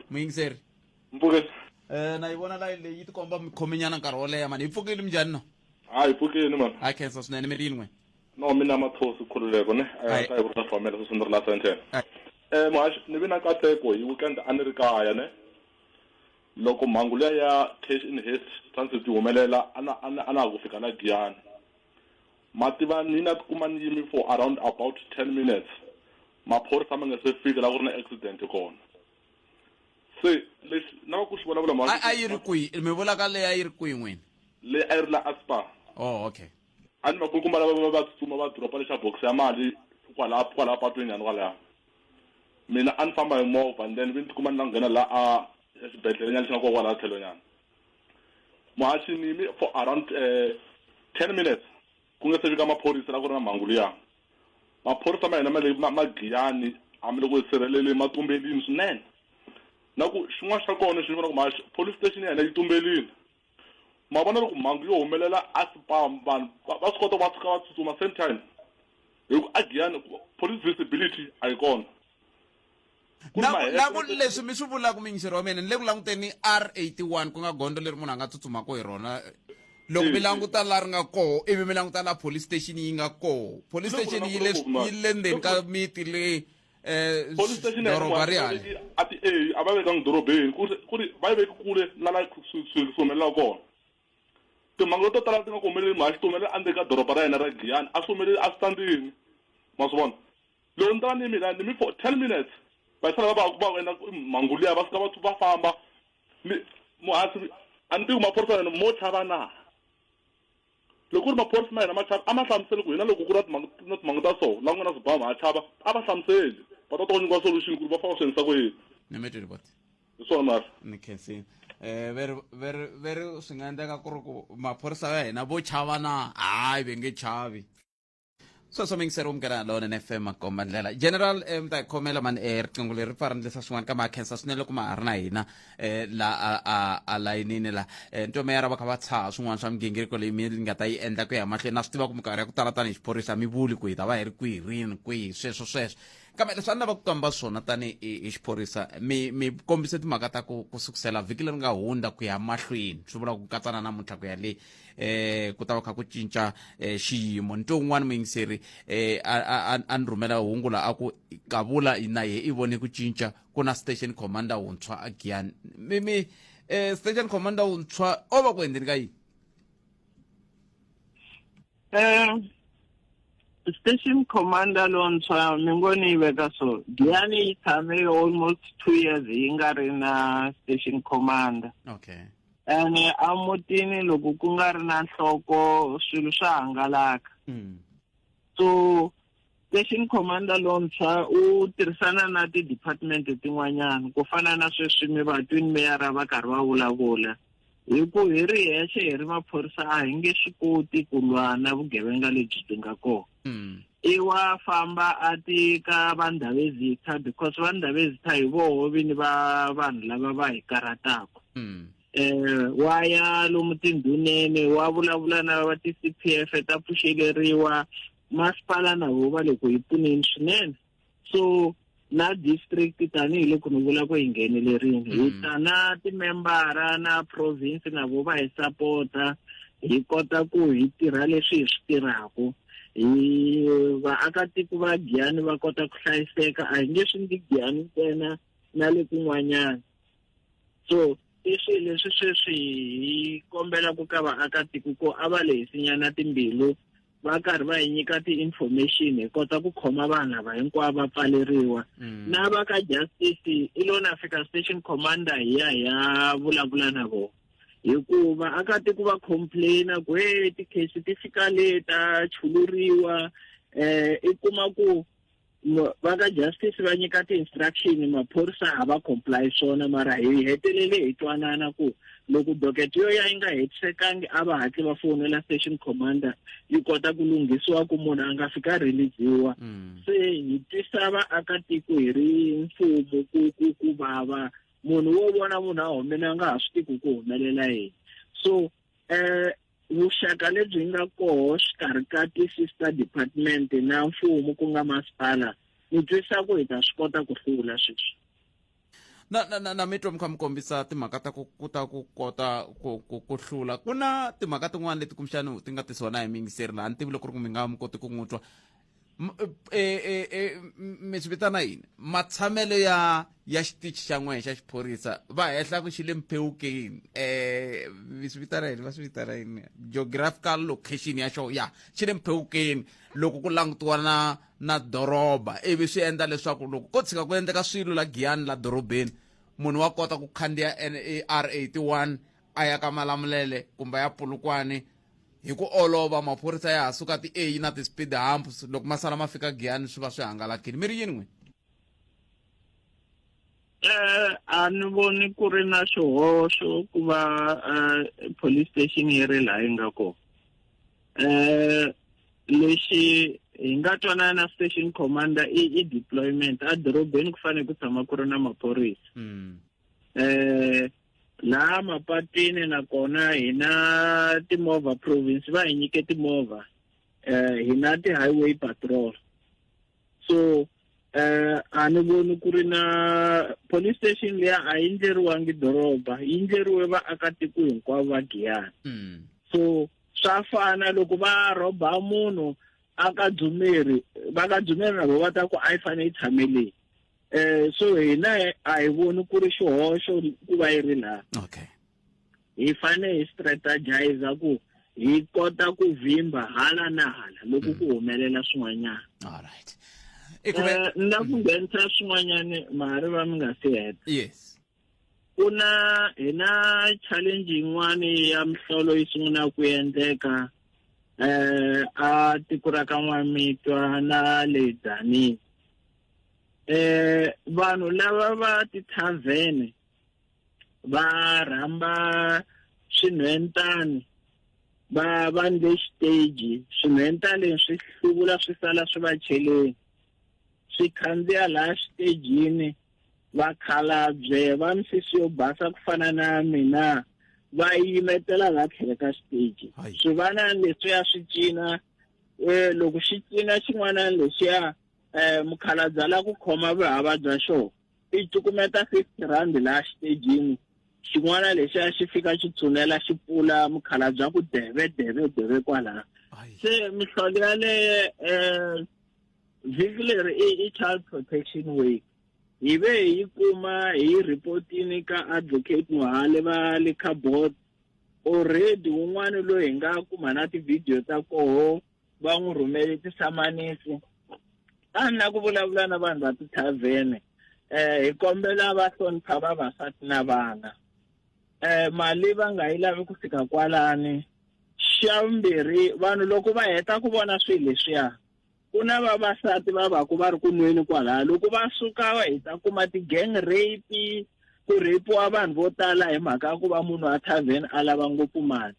Speaker 1: Muyingiseri
Speaker 7: Mpfukeni.
Speaker 1: na yi vona layi leyi yi tikomba mi khomenyana nkarhi wo leha mani, hi pfukile mi njhani no?
Speaker 7: Hayi pfukeni man.
Speaker 1: A khensa swinene mi ri yini n'wina?
Speaker 7: No mina mathosi khululeko ne a ka hi ku famela swi swi la sentence. Muhaxi ni vi na nkateko hi weekend a ni ri kaya ne, loko mhangu leya ya cash in haste transit yi humelela ana ha ku fika la Giyani. Mativa nina tikuma ni yimi for around about 10 minutes, maphorisa ma nga se fika la ku ri na accident kona. Se leswi na ku swi vulavula mhangu
Speaker 1: a yi ri kwihi mi vulaka leyi a yi ri kwihi n'wina?
Speaker 7: le a yi ri la Aspa.
Speaker 1: Oh okay.
Speaker 7: A ni vakulukumba lava va tsutsuma va dropa lexa box ya mali kwala patwini yani kwalaya. Mina a ni famba hi movha and then vi ni tikuma ni la nghena la a exibedhlele nyana lexi nga kwala tlhelo nyana. Muhaxi ni yimi for around 10 minutes ku nga se fika maphorisa la ku ri na mhangu liya. Maphorisa ma hina ma Giyani a mi le ku sirheleli matumbelini swinene. Na ku xin'wana xa kona xi vona ku Muhaxi police station ya hina yi tumbelini. Ma vona loko mhangu yo humelela Aspa vanhu va swi kota va tshuka va tsutsuma same time. Hi ku a Giyani police visibility a yi kona.
Speaker 1: Na ku leswi mi swi vulaka muyingiseri wa mina ni le ku languteni R81 ku nga gondo leri munhu a nga tsutsumaka hi rona. Loko mi languta la ri nga koho ivi mi languta la police station yi nga koho. Police station yi le ndzeni ka miti le
Speaker 7: police station
Speaker 1: doroba ri hali.
Speaker 7: Ati a va veka ngidorobeni ku ri va yi veki kule na la swi humelela kona. Timhangu to tala ti nga ku humeleli Muhaxi ti humelela endzeni ka doroba ra hina ra Giyani, a swi humeleli a standini ma swi vona. Loko ni tala ni mina ni mi for 10 minutes va sala va endla mhangu liya va suka va famba. Muhaxi a ni tivi maphorisa ya hina mo chava na. Loko ku ri maphorisa ma hina ma chava a ma hlamuseli ku hina loko ku ri na timhangu ta so la ku nga na swibamu ha chava a va hlamuseli va ta kota ku nyika solution ku ri va famba swi endlisa ku yini.
Speaker 1: Ni mi twi bot.
Speaker 7: Hi swona Muhaxi.
Speaker 1: Ni khensile. Veri swi nga endleka ku ri ku maphorisa ya hina vo chava na, hayi ve nge chavi. Sweswo mi ngiseri Munghana Lonene FM makomba ndlela general mi ta hi khomela mani riqingho leri ri pfa ri ndlisa swin'wana ka ma khensa swinene loko ma ha ri na hina la a layinini la ntomeyara va kha va tshaha swin'wana swa migingiriko leyi mi nga ta yi endla ku ya mahlweni. Na swi tiva ku minkarhi ya ku tala tanihi xiphorisa mi vuli ku hi ta va hi ri kwihi rini kwihi sweswo kambe leswi a ni lava ku kamba swona tanihi hi xiphorisa mi kombise timhaka ta ku sukusela vhiki leri nga hundza ku ya mahlweni swi vula ku katsana namuntlha ku ya le ku ta va kha ku cinca xiyimo. Nto un'wana muyingiseri a ni rhumela hungu la a ku Kavula na ye i vone ku cinca ku na station commander wuntshwa a Giyani. Mi station commander wuntshwa o va ku endleni ka yini?
Speaker 3: Station commander lontshwa mi ngo ni veka so Giyani yi tshame almost 2 years yi nga ri na station commander.
Speaker 1: Okay.
Speaker 3: Ene a mutini loko ku nga ri na nhloko swilo swa hangalaka. So station commander lontshwa u tirhisana na ti-department tin'wanyana ku fana na sweswi mi vatwini meyara va karhi va vulavula. Hi ku hi ri hexe hi ri maphorisa a hi nge swi koti ku lwa na vugevenga lebyi byi nga kona. I wa famba a tika vandhavezitha because vandhavezitha hi voho vini va vanhu lava va hi karataka. Wa ya lomu tindhuneni wa vulavula na va ti-CPF ta pfuxeleriwa masipala na vo va le ku hi pfuneni swinene. So na district tanihi loko ni vula ku hi nghenelerini hi ta na timembara na province na vo va hi sapota hi kota ku hi tirha leswi hi swi tirhaku hi vaakatiko va Giyani va kota ku hlayiseka a hi nge swi ndi Giyani ntsena na le kun'wanyana. So i swilo leswi sweswi hi kombela ku ka vaakatiko ko a va lehisinyana timbilu va karhi va hi nyika ti-information hi kota ku khoma vanhu lava hinkwavo va pfaleriwa. Na va ka justice i lona Afrika station commander hi ya vulavula na vona hikuva akatiko va complaina ku ti-case ti fika le ta chuluriwa i kuma ku va ka justice va nyika ti-instruction maphorisa a va comply swona mara hi hetelele hi twanana ku loko docket yo ya yi nga hetisekangi a va hatli va fonela station commander yi kota ku lunghisiwa ku munhu a nga fika releasiwa. Se hi twisa vaakatiko hi ri mfumo ku vava munhu wo vona munhu a humene a nga ha swi tiki ku humelela yini. So vuxaka lebyi nga koho xikarhi ka ti-sister department na mfumo ku nga masipala ni twisa ku hi ta swi kota ku hlula sweswi.
Speaker 1: na mitwa mi kha mi kombisa timhaka ta ku kota ku hlula ku na timhaka tin'wana leti kumbexani ti nga tisiwa hi mingiseri laha ni tivi loko ri ku mi nga mi koti ku n'wi twa mi swi vitana yini matshamelo ya xitichi xa n'wehe xa xiphorisa va hehla ku xi le mphewukeni mi swi vitana yini va swi vitana yini geographical location ya xo ya xi le mphewukeni loko ku langutiwa na doroba ivi swi endla leswaku loko ko tshika ku endleka swilo la Giyani la dorobeni munhu wa kota ku khandziya R81 a ya ka Malamulele kumbe ya Polokwane hi ku olova maphorisa ya ha suka ti-A na ti-speed humps loko ma sala ma fika Giyani swi va swi hangalakile mi ri yini n'we?
Speaker 3: A ni voni ku ri na xihoxo ku va police station yi ri laha yi nga kona. Lexi hi nga twanana na station commander i deployment a dorobeni ku fanele ku tshama ku ri na maphorisa. Laha mapatwini nakona hi na timovha province va hi nyike timovha hi na ti-highway patrol. So a ni voni ku ri na police station leya a yi ndleriwangi doroba yi ndleriwe vaakatiko hinkwavo va Giyani. So swa fana loko va rhoba munhu a ka Dzumeri va ka Dzumeri na vo va ta ku a yi fanele yi tshamele. So hina a hi voni ku ri xihoxo ku va yi ri laha.
Speaker 1: Okay.
Speaker 3: Hi fanele hi strategize ku hi kota ku vhimba hala na hala loko ku humelela swin'wanyana.
Speaker 1: All right.
Speaker 3: Na ku nghenisa swin'wanyana mari va mi nga si heta.
Speaker 1: Yes.
Speaker 3: Kuna hina challenge yin'wani ya mihlolo yi sungula ku endleka a tiko ra ka N'wamitwa na le Dzanini. Vanhu lava va ti-tavern va rhamba swinhwentani va nge stage swinhwentani leswi hluvula swi sala swi va cheleni swi khandziya laha xitejini va khalabye va misisi yo basa ku fana na mina va yimetela laha tlhelo ka stage swivana leswiya swi cina loko xi cina xin'wana lexiya mukhalabye la ku khoma vuhava bya xona i cukumeta 50 rand laha xitejini xin'wana lexiya xi fika xi tshunela xi pfula mukhalabye ku deve kwalaha. Se mihlolo yaleye vhiki leri i child protection week hi ve hi kuma hi reportini ka advocate Mohale va le ka board already un'wana loyi hi nga kuma na ti-video ta koho va n'wi rhumeli tisamanisi a na ku vulavula na vanhu va tithavhene hi kombela va hlonipha vavasati na vana mali va nga yi lavi ku fika kwalani xa vumbirhi vanhu loko va heta ku vona swilo leswiya ku na vavasati va ku va ri ku nweni kwalaya loko va suka hi ta kuma ti-gang rape ku rapiwa vanhu vo tala hi mhaka ya ku va munhu a thavheni a lava ngopfu mali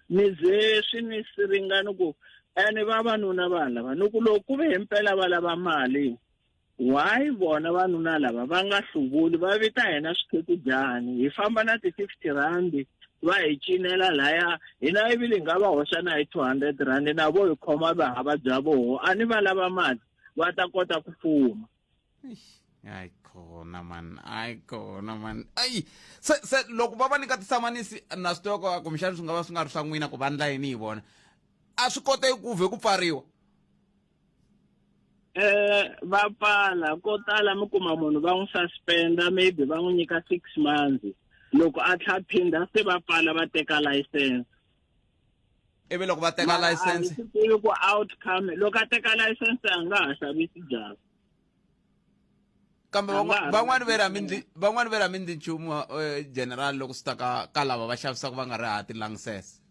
Speaker 3: ni ze swi ni ringani ku ene vavanuna vanhu lava ni ku loko ku ve himpela va lava mali why vona vanuna lava va nga hluvuli va vita hina swikhetujani hi famba na ti-50 rand va hi cinela laya hina ivile nga va hoxa na hi 200 rand na vo hi khoma vahava bya voho a ni va lava mali va ta kota ku fuma
Speaker 1: ai kona man se loko va va nyika tisamanisi na swi tiva ku kumbexani swi nga va swi nga ri swa n'wina ku vandla yini hi vona a swi koteki ku vhe ku pfariwa
Speaker 3: va pfala ko tala mi kuma munhu va n'wi suspenda maybe va n'wi nyika 6 months loko a tlhaphinda se va pfala va teka license
Speaker 1: ivi loko va teka license
Speaker 3: tivi ku outcome loko a teka license a nga ha xavisi jazi
Speaker 1: kambe van'wani ve ra mindzi nchumu general loko swi ta ka lava va xavisaka va nga ri hati langsese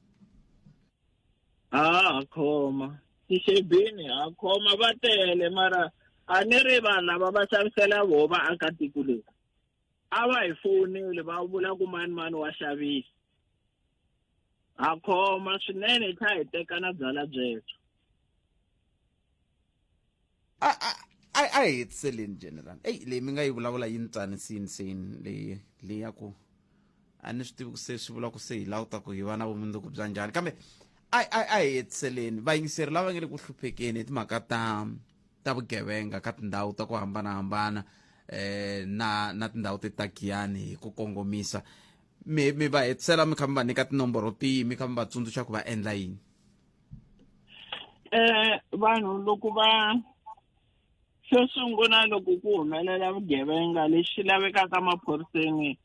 Speaker 3: khoma tixebini khoma va tele mara a ni ri vanhu lava va xavisela vo vaakatiko leyi a va hi fonile va vula ku mani wa xavisa khoma swinene hi tlha hi teka na byala byebyo
Speaker 1: a hi hetiseleni general leyi mi nga yi vulavula yi ni tsanisini leyi ya ku a ni swi tivi ku se swi vula ku se hi lauta ku hi va na vumundzuku bya njhani kambe a hi hetiseleni vayingiseri lava nga le ku hluphekeni hi timhaka ta vugevenga ka tindhawu ta ku hambanahambana na tindhawu ta Giyani hi ku kongomisa mi va hetisela mi kha mi va nyika tinomboro tihi mi kha mi va tsundzuxa ku va endla yini
Speaker 3: vanhu loko va xo sungula loko ku humelela vugevenga lexi lavekaka maphoriseni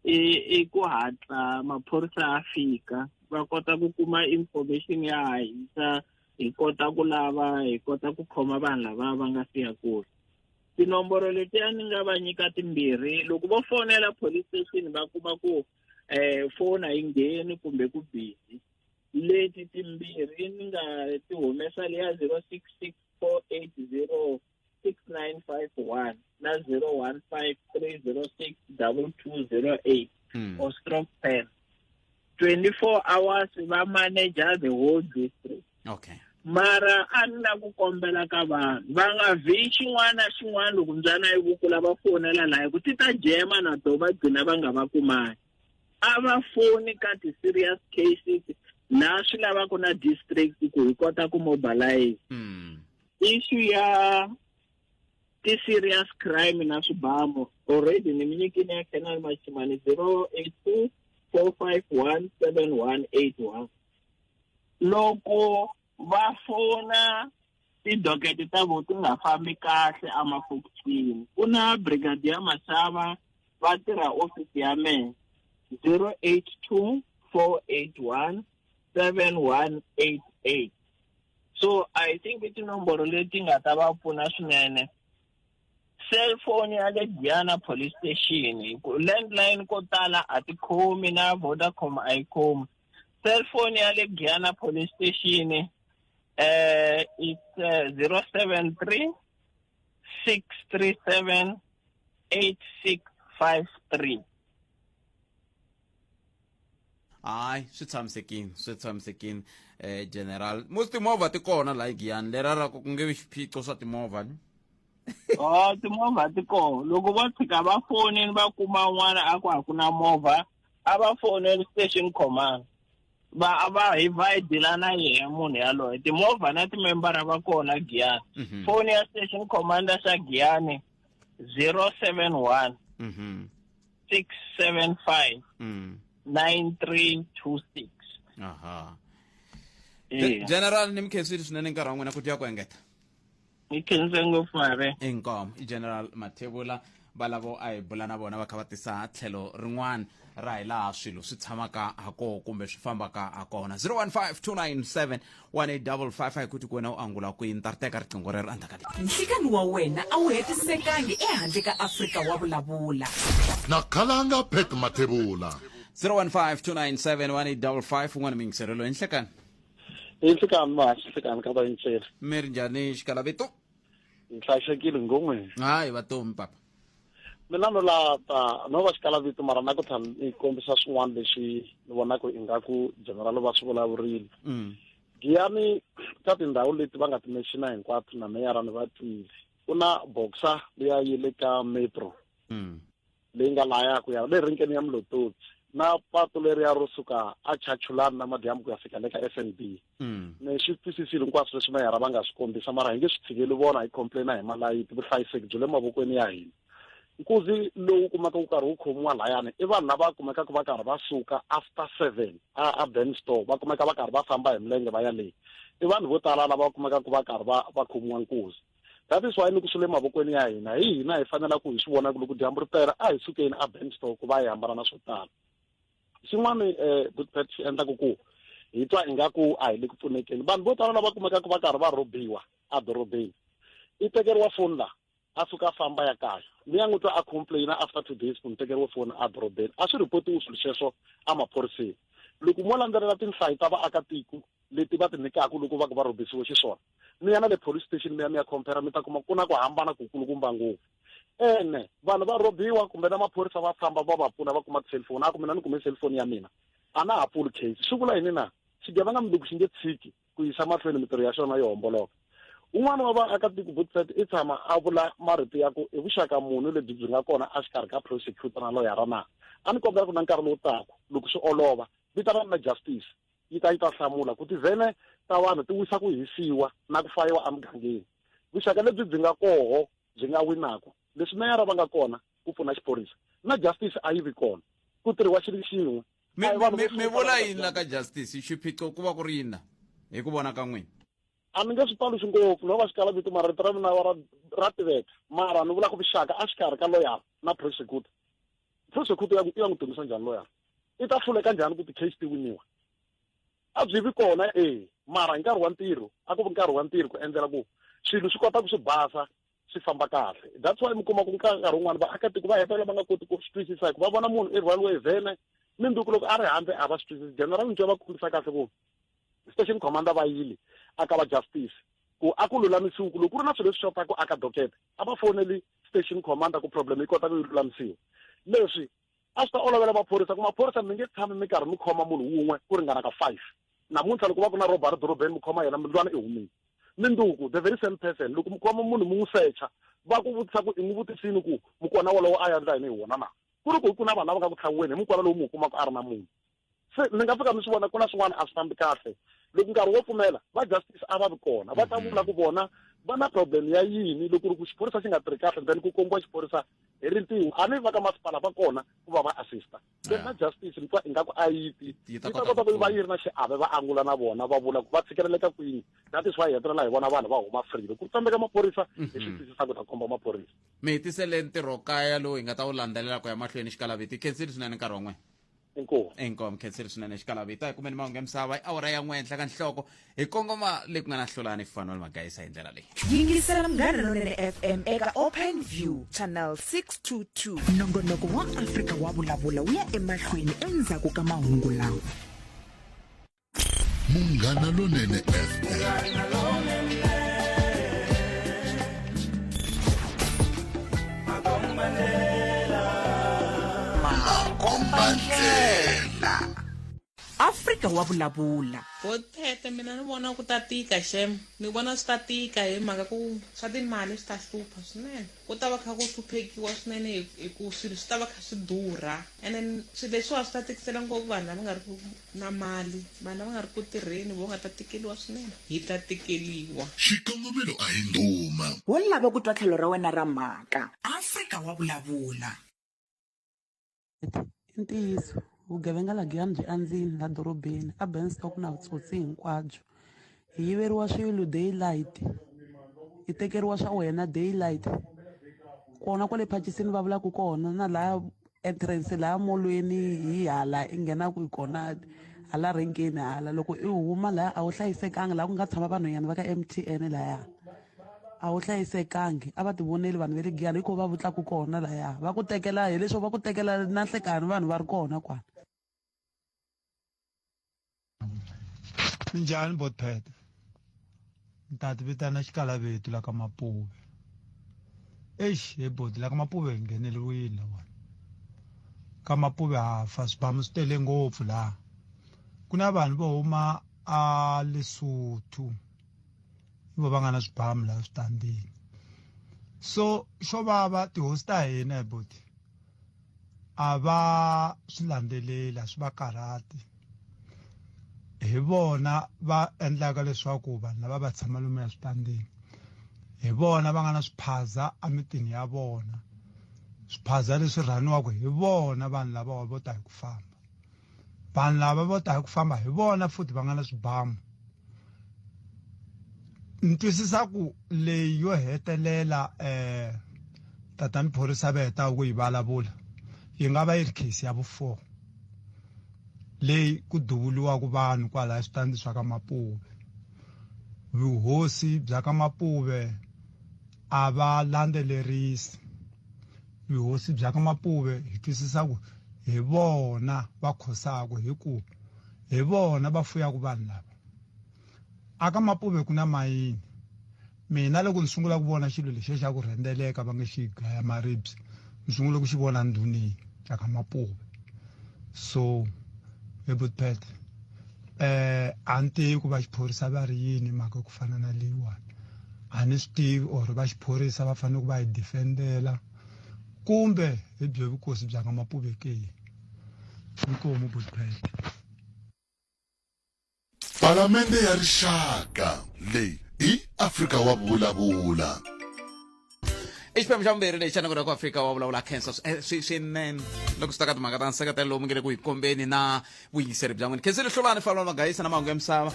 Speaker 3: i ku hatla maphorisa ya fika va kota ku kuma information ya hisa hi kota ku lava hi kota ku khoma vanhu lava va nga siya kule tinomboro letiya ni nga va nyika timbirhi loko vo fonela police station va kuma ku fona yi ngheni kumbe ku busy leti timbirhi ni nga ti humesa leya 0664806951 na 0153062208 or stroke 10 24 hours va manager the whole district
Speaker 1: okay
Speaker 3: mara a ni la ku kombela ka vanhu va nga vhi xin'wana na xin'wana loko mbyana yi vukula va fonela laha ku ti ta jema na to va gcina va nga va kumangi a va foni ka ti-serious cases na swi lavaka na district ku hi kota ku mobilize issue ya ti-serious crime na swibamu already ni mi nyikini ya canal machimani 0824517181 loko va fona tidokete ta vo ti nga fambi kahle emafokisini ku na brigade ya Mashava va tirha office ya mehe 0824817188 so I think tinomboro leti nga ta va pfuna swinene cellphone ya le Giyani Police Station landline ko tala a ti khomi na Vodacom a yi khomi cellphone ya le Giyani Police Station it's 073 637 8653
Speaker 1: hayi swi tshamisekini general most timovha ti kona la Giyani lera ra ku nge vi xiphiqo swa timovha ni
Speaker 3: timovha ti kona loko va tshika va fonini va kuma n'wana a ku hakuna movha a va foneli station command va hi dila na yena munhu yaloye timovha na timembara va kona Giyani foni ya station commander xa Giyani 071 675 9326
Speaker 1: general ni mkhesiri swinene nkarhi wa n'wina ku tiya ku engeta
Speaker 3: ikhense ngopfu mare
Speaker 1: inkomo general Mathebula valavo a hi bula na vona va kha va tisa tlhelo rin'wana ra hi laha swilo swi tshamaka ha koho kumbe swi fambaka ha kona 0152971855 a hi kuti ku wena u angula kwini ta ri teka riqingho rero endzhaku ka
Speaker 2: nhlikani wa wena a wu hetisekangi ehandle ka Afrika wa vulavula
Speaker 5: na khalanga pet Mathebula
Speaker 1: 0152971855 un'wana mingiselelo enhlekani
Speaker 8: Inhlikani ka bayintshela.
Speaker 1: mi ri njhani xikalavito
Speaker 8: Nhlayisekile ngomwe.
Speaker 1: hayi vatomi papa
Speaker 8: Mina no la ta no va xikalavito mara na ku ta ni kombisa swin'wana leswi ni vonaka ingaku general va swi vulavurile. Giyani ka tindhawu leti va nga ti mention hinkwato na meyara ni va twile. Ku na boxer leyi yi le ka metro. Leyi nga laya ku ya le rinkeni ya Mlototsi. Na patu leri ro suka a Chachulani na Madyambu ku ya fika le ka FNB. Ni swi twisisile hinkwaswo leswi meyara va nga swi kombisa mara hi nge swi tshikeli vona hi complaina hi malayiti vuhlayiseki byi le mavokweni ya hina. Nkuzi lowu kumaka ku karhi wu khomiwa layani i vanhu lava kumekaka va karhi va suka after 7 a Ben store va kumeka va karhi va famba hi milenge va ya le. I vanhu vo tala lava kumekaka va karhi va khomiwa nkuzi. That is why ni ku swi le mavokweni ya hina hina hi fanela ku hi swi vona ku loko dyambu ri pera a hi sukeni a Ben store ku va hi hambana na swo tala. Xin'wana Butpet xi endlaku ku hi twa ingaku a hi le ku pfunekeni vanhu vo tala lava kumekaka va karhi va rhobiwa a dorobeni i tekeriwa foni la a suka famba ya kaya ni ya n'wi twa a complaina after 2 days ku ni tekeriwe foni a dorobeni a swi ripotiwi swilo sweswo a maphoriseni loko mo landzelela tinhlayo ta vaakatiko leti va ti nyikaku loko va ku va rhobisiwe xiswona ni ya na le police station mi ya compare mi ta kuma ku na ku hambana ku kulukumba ngopfu ene vanhu va rhobiwa kumbe na maphorisa va famba va va pfuna va kuma cellphone a kumbe na ni kume cellphone ya mina a na ha pfuli case swi vula yini na xigevenga loko xi nge tshiki ku yisa mahlweni mitirho ya xona yo homboloka un'wana wa vaakatiko Butpet i tshama a vula marito ya ku i vuxaka munhu lebyi byi nga kona a xikarhi ka prosecutor na loyara na a ni kombela ku na nkarhi lowu taku loko swi olova vitana na justice yi ta hlamula ku tivhene ta vanhu ti wisa ku hisiwa na ku fayiwa emugangeni vuxaka lebyi byi nga koho byi nga winaku leswi meyara va nga kona ku pfuna xiphorisa na justice a yi vi kona ku tirhiwa xilo xin'we
Speaker 1: mi vula yini la ka justice xiphiqo ku va ku ri yini hi ku vona ka n'wina
Speaker 8: a ni nge swi paluxi ngopfu no va xikalavito mara rito ra mina ra tiveka mara ni vula ku vuxaka a xikarhi ka loyara na prosecutor ya n'wi tirhisa njhani loyara i ta hluleka njhani ku ti-case ti winiwa a byi vi kona mara hi nkarhi wa ntirho a ku vi nkarhi wa ntirho ku endlela ku swilo swi kota ku swi basa swi famba kahle that's why mi kuma ku nkarhi wun'wana vaakatiko va hetelela va nga koti ku swi twisisa hi ku va vona munhu i rhwaliwe hi vhene mindzuku loko a ri handle a va swi twisisi general njo va khulisa kahle ku station commander va yile aka va justice ku a ku lulamisiwa ku loko ku ri na swilo leswi xotaku aka dokete a va foneli station commander ku problem yi kota ku yi lulamisiwa leswi a swi ta olovela maphorisa ku maphorisa mi nge tshami mi karhi mi khoma munhu wun'we ku ringana ka 5 namuntlha loko va ku na robari dorobeni mi khoma yena mindlwana i humile minduku the very same person loko mi khoma munhu mi n'wi secha va ku vutisa ku i n'wi vutisini ku mukona wolowo a yandla yini hi wona na ku ri ku na vanhu lava nga ku tlhaviweni hi mukwala lowu mi wu kumaka a ri na munhu se ni nga fika mi swi vona ku na swin'wana a swi fambi kahle loko nkarhi wo pfumela va justice a va vi kona va ta vula ku vona va na problem ya yini loko ri ku xiphorisa xi nga tirhi kahle then ku kombiwa xiphorisa hi rintiwo a ni va ka masipala va kona ku va va assista then na justice ni twa ingaku a yi ta kota ku va yi ri na xiave va angula na vona va vula ku va tshikeleleka kwini that is why hi hetelela hi vona vanhu va huma free loko ku tsambeka maphorisa hi swi twisisa ku ta komba maphorisa
Speaker 1: mi hetisele ntirho kaya lowu hi nga ta wu landzelela ku ya mahlweni xikalaviti khenseli swinene nkarhi wan'we inkomu khenseli swinene xikalavita hi kumeni mahungu ya misava hi awara ya n'we henhla ka nhloko hi kongoma leyi ku nga na hlolani fanele magayisa hi ndlela leyi
Speaker 2: yingisela Munghana Lonene FM eka Open View channel 622 nongonoko wa Afrika wa vulavula wu ya emahlweni endzhaku ka mahungu lawa
Speaker 5: Munghana Lonene FM
Speaker 2: Afrika wa vulavula
Speaker 9: Butpet mina ni vona ku ta tika shem ni vona swi ta tika hi mhaka ku swa timali swi ta hlupha swinene ku ta va kha ku hluphekiwa swinene hi ku swilo swi ta va kha swi durha and then swilo leswiwa swi ta tikisela ngopfu vanhu lava nga ri ku na mali vanhu lava nga ri ku tirheni vo nga ta tikeliwa swinene hi ta tikeliwa
Speaker 5: xikongomelo a hi nduma
Speaker 2: wo lava ku twa tlhelo ra wena ra mhaka Afrika wa vulavula
Speaker 10: ntiyiso vugevenga la Giyani byi andzini la dorobeni a Benstock na vutsotsi hinkwabyo hi yiveriwa swilo daylight hi tekeriwa swa wena daylight kona kwale phachisini va vulaka kona na laha entrance laha molweni hi hala i nghenaku kona hala renkeni hala loko i huma laha a wu hlayisekangi laha ku nga tshama vanhwanyana va ka MTN lahaya a wu hlayisekangi a va ti voneli vanhu va le Giyani hiko va vutlaku kona lahaya va ku tekela hi leswo va ku tekela na nhlekani vanhu va ri kona kwana.
Speaker 11: Minjhani Botphet ntati vitana xikalavetu la ka Mapuve he boti la ka Mapuve ngheneliwile wona ka Mapuve hafa swibamu swi tele ngopfu laha ku na vanhu vo huma a Lesotho vo va nga na swibamu laha switandini so xo vava tihosi ta hina he boti a va swi landzeleli a swi va karhati hi vona va endlaka leswaku vanhu lava va tshama lomu ya switandini hi vona va nga na swiphaza emitini ya vona swiphaza leswi rhaniwaka hi vona vanhu lava vo ta hi ku famba vanhu lava vo ta hi ku famba hi vona futhi va nga na swibamu ni twisisa ku leyi yo hetelela tatani phorisa va heta ku yi vulavula yi nga va yi ri case ya vu4 leyi ku duvuluwaka vanhu kwala switandi swa ka Mapuve vuhosi bya ka Mapuve a va landzelerisi vuhosi bya ka Mapuve hi twisisa ku hi vona va khosaka hi vona va fuyaka vanhu lava aka Mapuve ku na mayini mina loko ni sungula ku vona xilo lexi xa ku rhendeleka va nge xi gaya maribye ni sungula ku xi vona ndhunini ya ka Mapuve so Botphet a ni tivi ku va xiphorisa va ri yini mhaka ku fana na leyiwani a ni swi tivi or va xiphorisa va fanele ku va hi defendela kumbe hi byo vukosi bya ka Mapuve ke inkomu Botphet.
Speaker 5: Palamende ya rixaka leyi i Afrika wa vulavula
Speaker 1: xiphemu xa vumbirhi lexi xanakona ku Afrika wa vulavula cancer swinene loko swi ta ka timhaka ta nseketelo lowu mi nge le ku hi kombeni na vuyiseri bya n'wina khensile hlovani falwa magayisa na mahungu ya misava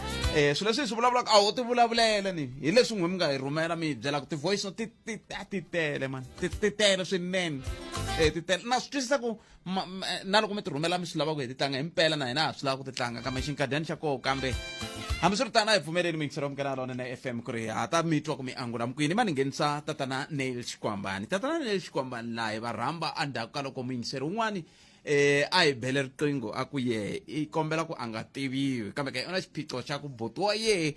Speaker 1: swilo leswi hi swi vulavulaka a wu ti vulavulela ni hi leswi n'we mi nga hi rhumela mi hi byelaka ti-voice no ti tele mani ti tele swinene ti tele na swi twisisa ku na loko mi ti rhumela mi swi lava ku hi ti tlanga hi mpela na hina ha swi lava ku ti tlanga kambe xinkadyani xa koho kambe hambi swi ri tani a hi pfumeleli miyingiselo wa mukena lona na FM ku ri ha ta mi twa ku mi angula mkwini ma ni nghenisa tatana Neil Xikwambani tatana Neil Xikwambani laha hi va rhamba endzhaku ka loko muyingiseri wun'wani a hi bele riqingho a ku ye i kombela ku a nga tiviwi kambe ka yona xiphiqo xa ku boti wa ye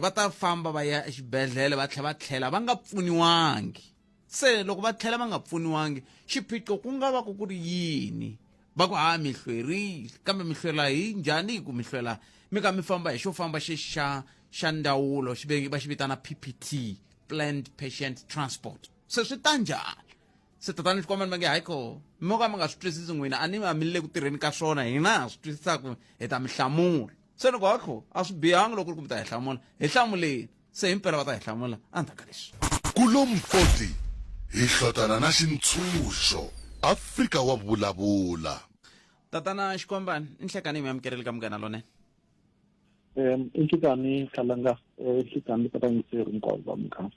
Speaker 1: va ta famba va ya exibedhlele va tlhela va nga pfuniwangi se loko va tlhela va nga pfuniwangi xiphiqo ku nga va ku ri yini va ku mi hlwerile kambe mi hlwela hi njhani ku mi hlwela mi ka mi famba hi xo famba xa ndawulo va xi vitana PPT planned patient transport se swi ta njhani se tatani Xikwambani va nge hayiko mo ka mi nga swi twisisi n'wina a ni mi hamilile ku tirheni ka swona hina ha swi twisisaka hi ta mi hlamula se loko hayiko a swi bihangi loko ri ku mi ta hi hlamula hi hlamuleni se himpela va ta hi hlamula endzhaku ka leswi
Speaker 5: kulompoti hi hlotana na xintshunxo Afrika wa vulavula
Speaker 1: tatana Xikwambani i nhlekani mi amukeleli ka mugana lonene
Speaker 8: eGiyani kalanga eGiyani patanyiseri hinkwavo va muganga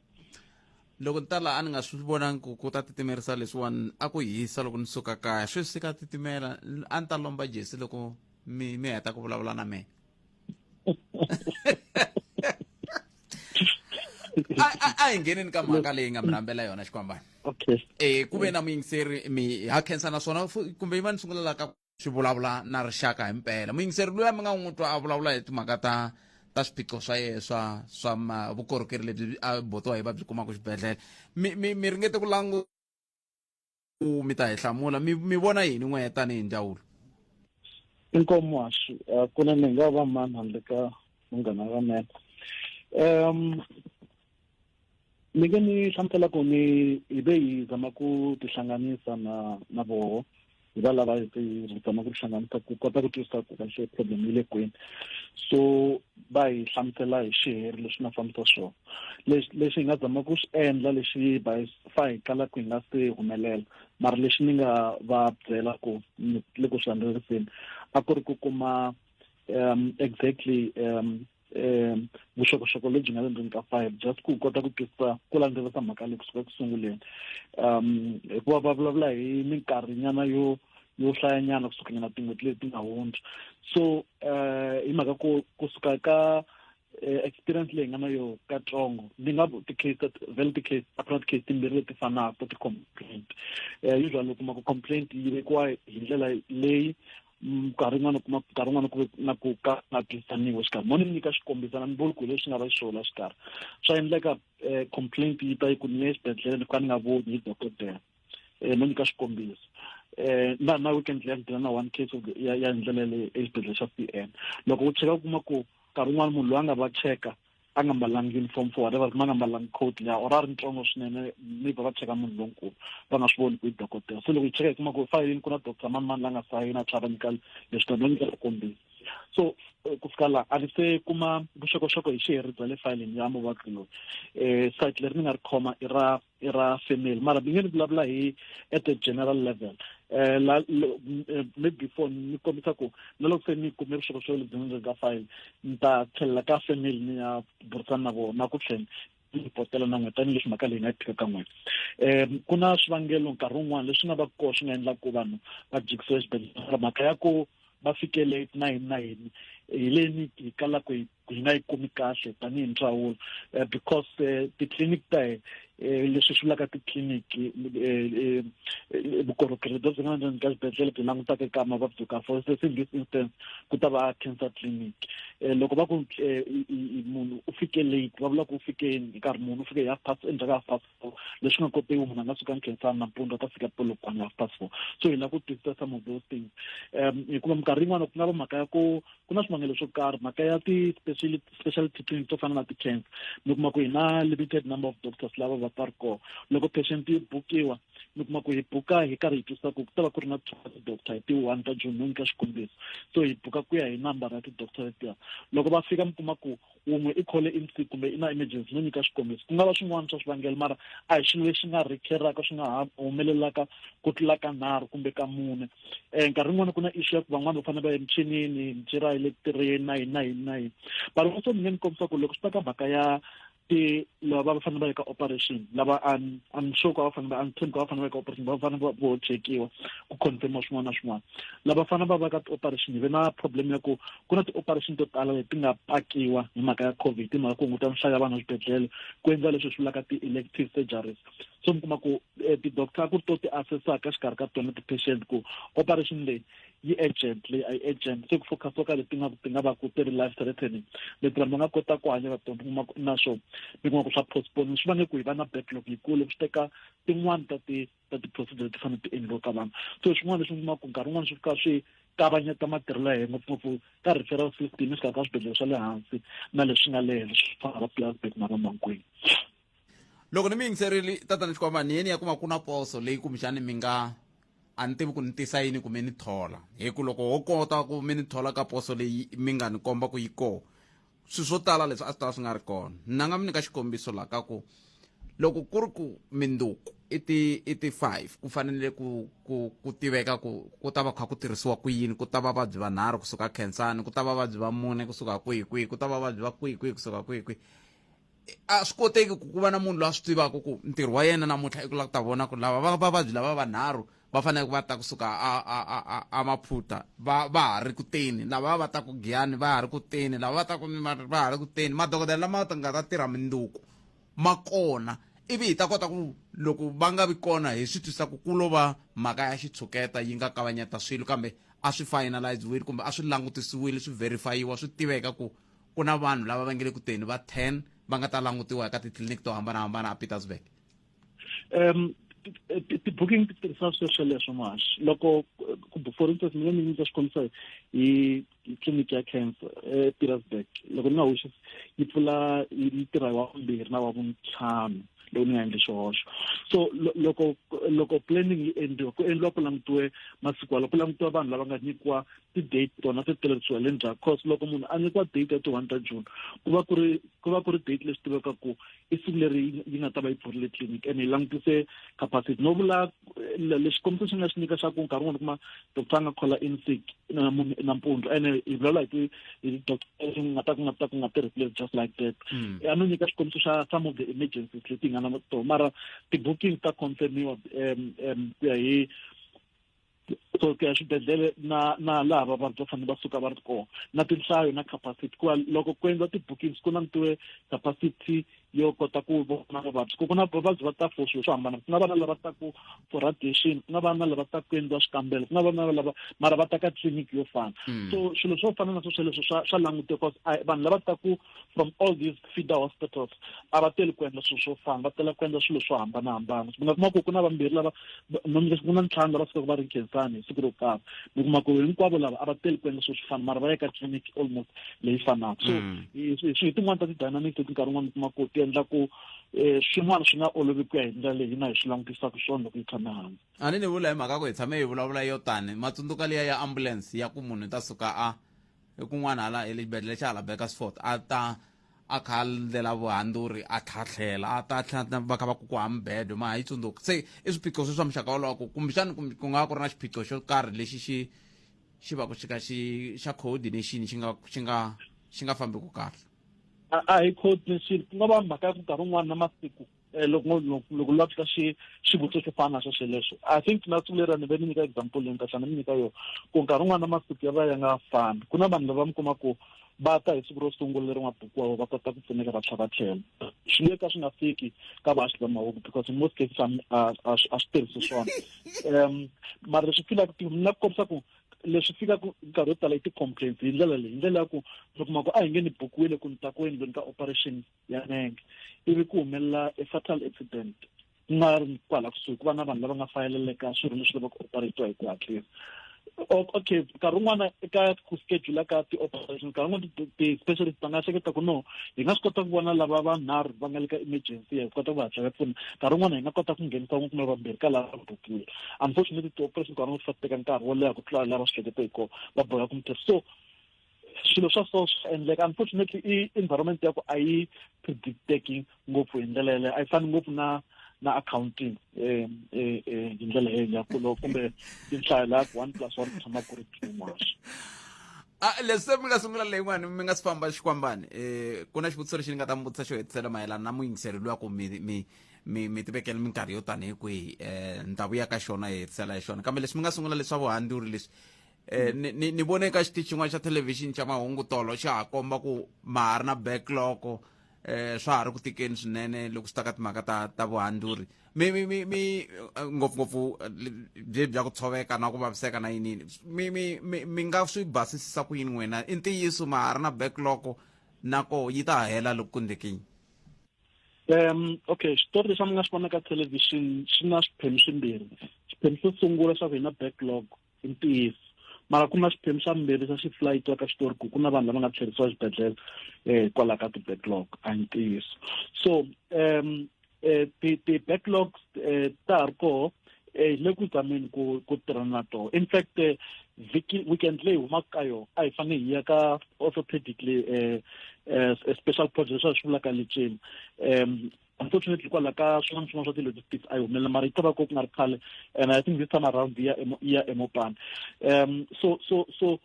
Speaker 1: loko ni ta laha a ni nga swi vonangi ku ta titimerisa leswiwani a ku hisa loko ni suka kaya sweswi ka titimela a ni ta lomba jesi loko mi heta ku vulavula na mina a hi ngheneni ka mhaka leyi nga mi rhambela yona Xikwambani
Speaker 8: okay
Speaker 1: ku ve na muyingiseri mi ha khensa naswona kumbe yi va ni sungulelaka swi vulavula na rixaka hi mpela muyingiseri luya mi nga n'wi twa a vulavula hi timhaka ta swiphiqo swa yena swa vukorhokeri lebyi a botiwa hi va byi kumaka xibedhlele mi ringete ku langu mi ta hi hlamula mi vona yini n'we tanihi ndzawulo
Speaker 8: inkomu haxi ku na ni nga va mani handle ka munghana wa mina ni nge ni hlamusela ku hi ve hi zama ku tihlanganisa na voho hi va lava hi zama ku tihlanganisa ku kota ku twisisa ku kahle problem yi le kwini so va hi hlamusela hi xiheri leswi na fambisa swona leswi hi nga zama ku swi endla leswi hi kalaka hi nga se humelela mara lexi ni nga va byela ku le ku swi landzelerisieni a ku ri ku kuma exactly vuxokoxoko lebyi nga le ndzeni ka file just ku kota ku twisisa ku landzelerisa mhaka leyi kusuka ku sunguleni hikuva va vulavula hi minkarhi nyana yo hlayanyana kusukanyana tin'hweti leti nga hundza so hi mhaka kusuka ka experience leyi nga na yo katsongo ni nga ti-case apart case timbirhi leti fanaka ti-complaint usually loko kuma ku complaint yi vekiwa hi ndlela leyi nkarhi wun'wana ku na ku ka nga twisaniwa xikarhi mo ni nyika xikombiso na ni vuli ku leswi nga va xiswona xikarhi swa endleka complaint yi ta yi ku ni le xibedhlele ni ka ni nga voni hi dokodela no nyika xikombiso na weekend leyi ndlela na one case ya ndlela leyi exibedhlele xa PN loko u cheka u kuma ku nkarhi wun'wana munhu loyi a nga va cheka a nga mbalangi uniform for whatever ma nga mbalangi coat liya or a ri ntsongo swinene maybe va cheka munhu lonkulu va nga swi voni ku i dokodela so loko yi cheka hi kuma ku fayilini ku na doctor mani la nga sayina a tlhela va nyika leswi no nyika xikombiso so ku fika laha a ni se kuma vuxokoxoko hi xiheri bya le fayilini ya muvabyi loyi site leri ni nga ri khoma i ra family mara ni nge ni vulavula hi at the general level maybe before ni kombisa ku na loko se ni kume vuxokoxoko lebyi ndzeni ka file ni ta tlhelela ka family ni ya burisana na vona ku tlhela potela na n'we tanihileswi mhaka leyi nga tika ka n'wina ku na swivangelo nkarhi wun'wana leswi nga va koho swi nga endla ku vanhu va jikisiwa exibedhlele mhaka ya ku va fike late na hini hi leyi hi kalaka hi nga yi kumi kahle tanihi ndzawulo because titliliniki ta leswi swi vulaka titliliniki vukorhokeri lebyi nga ndzeni ka xibedhlele byi langutaka eka mavabyi yo karhi for in this instance ku ta va cancer clinic loko va ku munhu u fike late va vula ku u fike nkarhi munhu u fike endzhaku half past 4 leswi nga koteki munhu a nga suka nkhinsana nampundzu a ta fika polokwane half past 4 so hi lava ku twisisa some of those things hikuva minkarhi yin'wana ku nga va mhaka ya ku na swivangelo swo karhi mhaka ya specialty clinic to fana na ti-cancer mi kuma ku hi na limited number of doctors lava va ta ri koho loko patient yi bukiwa mi kuma ku hi buka hi karhi hi twisisa ku ta va ku ri na doctor hi ti-1 ta June no nyika xikombiso so hi buka ku ya hi nambara ya ti-doctor letiya loko va fika mi kuma ku un'we i khole in sick kumbe i na emergency no nyika xikombiso ku nga va swin'wana swa swivangelo mara a hi xilo lexi nga rekeraka swi nga humelelaka ku tlula ka 3 kumbe ka 4 nkarhi wun'wana ku na issue ya ku van'wana va fanele va ya michinini tirha hi le tirheni na yini but also mi nge ni kombisa ku loko swi ta ka mhaka ya lava va fanele va eka operation lava I'm sure ku va fanele va fanele va eka operation va fanele vo chekiwa ku confirma swin'wana na swin'wana lava fanele va ka operation hi ve na problem ya ku na ti-operation to tala leti nga pakiwa hi mhaka ya COVID hi mhaka ku hunguta nhlayo ya vanhu eswibedhlele ku endla leswi swi vulaka ti-elective surgeries so mi kuma ku ti-doctor ku to ti-assessaka xikarhi ka tona ti-patient ku operation leyi yi urgent leyi a yi urgent se ku focus ka leti nga va ku ti ri life threatening leti vanhu va nga kota ku hanya va tona na swona mi kuma ku swa postpone swi vange ku hi va na backlog yikulu swi teka tin'wani ta ti-procedure ti fanele ti endliwa ka vanhu so swin'wana leswi mi kuma ku nkarhi wun'wana swi fika swi kavanyeta matirhelo ya ngopfungopfu ka referral system xikarhi ka swibedhlele swa le hansi na leswi nga le henhla swi fana va Plasberg na vamankwini
Speaker 1: loko ni mi yingiserile tatana Xikwambani yeni ya kuma ku na poso leyi kumbexani mi nga a ni tivi ku ni tisa yini ku mi ni thola hi ku loko ho kota ku mi ni thola ka poso leyi mi nga ni komba ku yi koho swi swo tala leswi a swi tala swi nga ri kona na nga mi nyika xikombiso laha ka ku loko ku ri ku minduku i ti 5 ku fanele ku tiveka ku ta va kha ku tirhisiwa ku yini ku ta va vabyi vanharhu kusuka khensani ku ta va vabyi va 4 kusuka kwihi ku ta va vabyi va kwihi kusuka kwihi a swi koteki ku va na munhu loyi a swi tivaka ku ntirho wa yena namuntlha i ku lava ku ta vona ku lava vavabyi lava vanharhu va fanele va ta kusuka a Maphuta va ha ri ku teni lava va ta ku Giyani va ha ri ku teni lava va ta ku va ha ri ku teni madokodela lama nga ta tirha minduku ma kona ivi hi ta kota ku loko va nga vi kona hi swi twisisa ku lo va mhaka ya xitshuketa yi nga kavanyeta swilo kambe a swi finaliziwile kumbe a swi langutisiwile swi verifayiwa swi tiveka ku na vanhu lava va nge le ku teni va 10 va nga ta langutiwa eka titliliniki to hambanahambana a Pietersburg
Speaker 8: ti-booking ti tirhisa sweswo leswo mashi loko for instance mi ni nyika xikombiso hi tliliniki ya cancer Pietersburg loko ni nga hoxi yi pfula yi tirha wa vumbirhi na wa vuntlhanu lowu ni nga endli xihoxo. So loko planning yi endliwa ku endliwa ku langutiwe masiku walawo, ku langutiwa vanhu lava nga nyikiwa ti-date tona ti tirhisiwa le ndzhaku. Cause loko munhu a nyikiwa date ya ti 1 ta June ku va ku ri date leswi tiveka ku i siku leri yi nga ta va yi pfurile clinic ene hi langutise capacity. No vula lexi kombisa xi nga xi nyika xa ku nkarhi wun'wana kuma doctor a nga khola in sick nampundzu ene hi vulavula hi doctor nga ta ku nga tirhi just like that. A no nyika xikombiso xa some of the emergencies leti hi nga na tona, mara ti-bookings ta confirmiwa ku ya hi so ku ya xibedhlele na laha vavabyi va fanele va suka va ri kona na tinhlayo na capacity. Kuva loko ku endliwa ti-bookings ku langutiwe capacity yo kota ku vona vavabyi. Ku na vavabyi va ta for swilo swo hambana, ku nga vana lava taku for radiation, ku nga vana lava ta ku endliwa swikambelo, ku nga vana lava mara va ta ka tliliniki yo fana. So swilo swo fana na sweswo swa langutiwa because vanhu lava taku from all these feeder hospitals a va teli ku endla swilo swo fana, va tela ku endla swilo swo hambanahambana. Mi nga kuma ku na vambirhi lava ku na ntlhanu lava sukaka va ri khensani hi siku ro karhi, mi kuma ku hinkwavo lava a va teli ku endla swilo swo fana mara va ya ka tliliniki almost leyi fanaka. So hi tin'wana ta ti-dynamics leti nkarhi wun'wana mi kuma ku ti endla ku swin'wana swi nga olovi ku ya hi ndlela leyi na hi swi langutisaka swona loko hi tshame hansi.
Speaker 1: A ni vula hi mhaka ku hi tshame hi vulavula yo tani matsundzuka liya ya ambulance ya ku munhu ta suka a kun'wana hala exibedhlele xa hala Bekersfort a kha ndlela vuhanduri a tlhatlhela a ta va kha va ku hambedo ma hi tsundzuka se i swiphiqo swa muxaka wolowo ku kumbexani ku nga ku ri na xiphiqo xo karhi lexi xi va ku xi ka xa coordination xi nga fambi ku kahle.
Speaker 8: A hi coordination ku nga va mhaka ya ku nkarhi wun'wana na masiku loko lava fika xivutiso xo fana na sweswo leswo. I think na siku leri ni ve ni nyika example leyi kahlana ni nyika yona ku nkarhi wun'wana na masiku ya va ya nga fani. Ku na vanhu lava mi kuma ku va ta hi siku ro sungula leri nga bukiwa va kota ku pfuneka va tlhela va tlhela. Swi nge ka swi nga fiki ka vaxi va mahungu because in most cases a swi tirhisi swona. Mara leswi filaka na ku kombisa ku leswi fikaka nkarhi wo tala i ti-complaints hi ndlela leyi, hi ndlela ya ku mi kuma ku a hi nge ni bukiwile ku ni ta ku endleni ka operation ya nenge ivi ku humelela a fatal accident ku nga ri kwala kusuhi ku va na vanhu lava nga fayeleleka swirho leswi lava ku operatiwa hi ku hatlisa. Okay, nkarhi wun'wana eka ku schedule ka ti-operation nkarhi wun'wana ti-specialist va nga hleketa ku no hi nga swi kota ku vona lava vanharhu va nga le ka emergency hi kota ku hatla va pfuna, nkarhi wun'wana hi nga kota ku nghenisa n'we kumbe vambirhi ka lava bukiwile. Unfortunately ti-operation nkarhi wun'wana swi fa teka nkarhi wo leha ku tlula lava swi hleketa hi kona va boheka ku mitirho. So swilo swa so swi endleka unfortunately environment ya ku a yi predicteki ngopfu hi ndlela yeleyo, a yi fani ngopfu na accounting hi ndlela ya kulo kumbe tinhlayo la 1+1 ku tshama ku ri 2 marsh.
Speaker 1: Leswi mi nga sungula leyin'wani mi nga swi famba Xikwambani ku na xivutiso lexi ni nga ta mi vutisa xo hetisela mayelana na muyingiseri luya ku mi tivekele minkarhi yo tanihi kwihi ni ta vuya ka xona hi hetisela hi xona. Kambe leswi mi nga sungula leswa vuhanduri leswi ni vone ka xitichi xin'wana xa thelevhixini xa mahungu tolo xa ha komba ku ma ha ri na backlog swa ha ri ku tikeni swinene loko swi ta ka timhaka ta vuhanduri. Mi ngopfungopfu bya ku tshoveka na ku vaviseka na yinini mi nga swi basisisa ku yini n'wina? I ntiyiso ma ha ri na backlog nako yi ta hela loko ku ndekini?
Speaker 8: Okay, xitori lexi mi nga xi vona ka television xi na swiphemu swimbirhi. Xiphemu xo sungula xa ku hi na backlog i ntiyiso, mara ku na xiphemu xa mbirhi xa xiflayitiwa ka xitori ku na vanhu lava nga tlherisiwa exibedhlele kwala ka ti-backlog a hi ntiyiso. So ti-backlogs ta ha ri koho hi le ku zameni ku tirha na toho. In fact weekend leyi humaka ka yona a hi fanele hi ya ka orthopedic special project leswi swi vulaka leceni. Unfortunately kwala ka swin'wana swa ti-logistics a yi humelela mara yi ta va ku nga ri khale and I think this time around ya emopani. So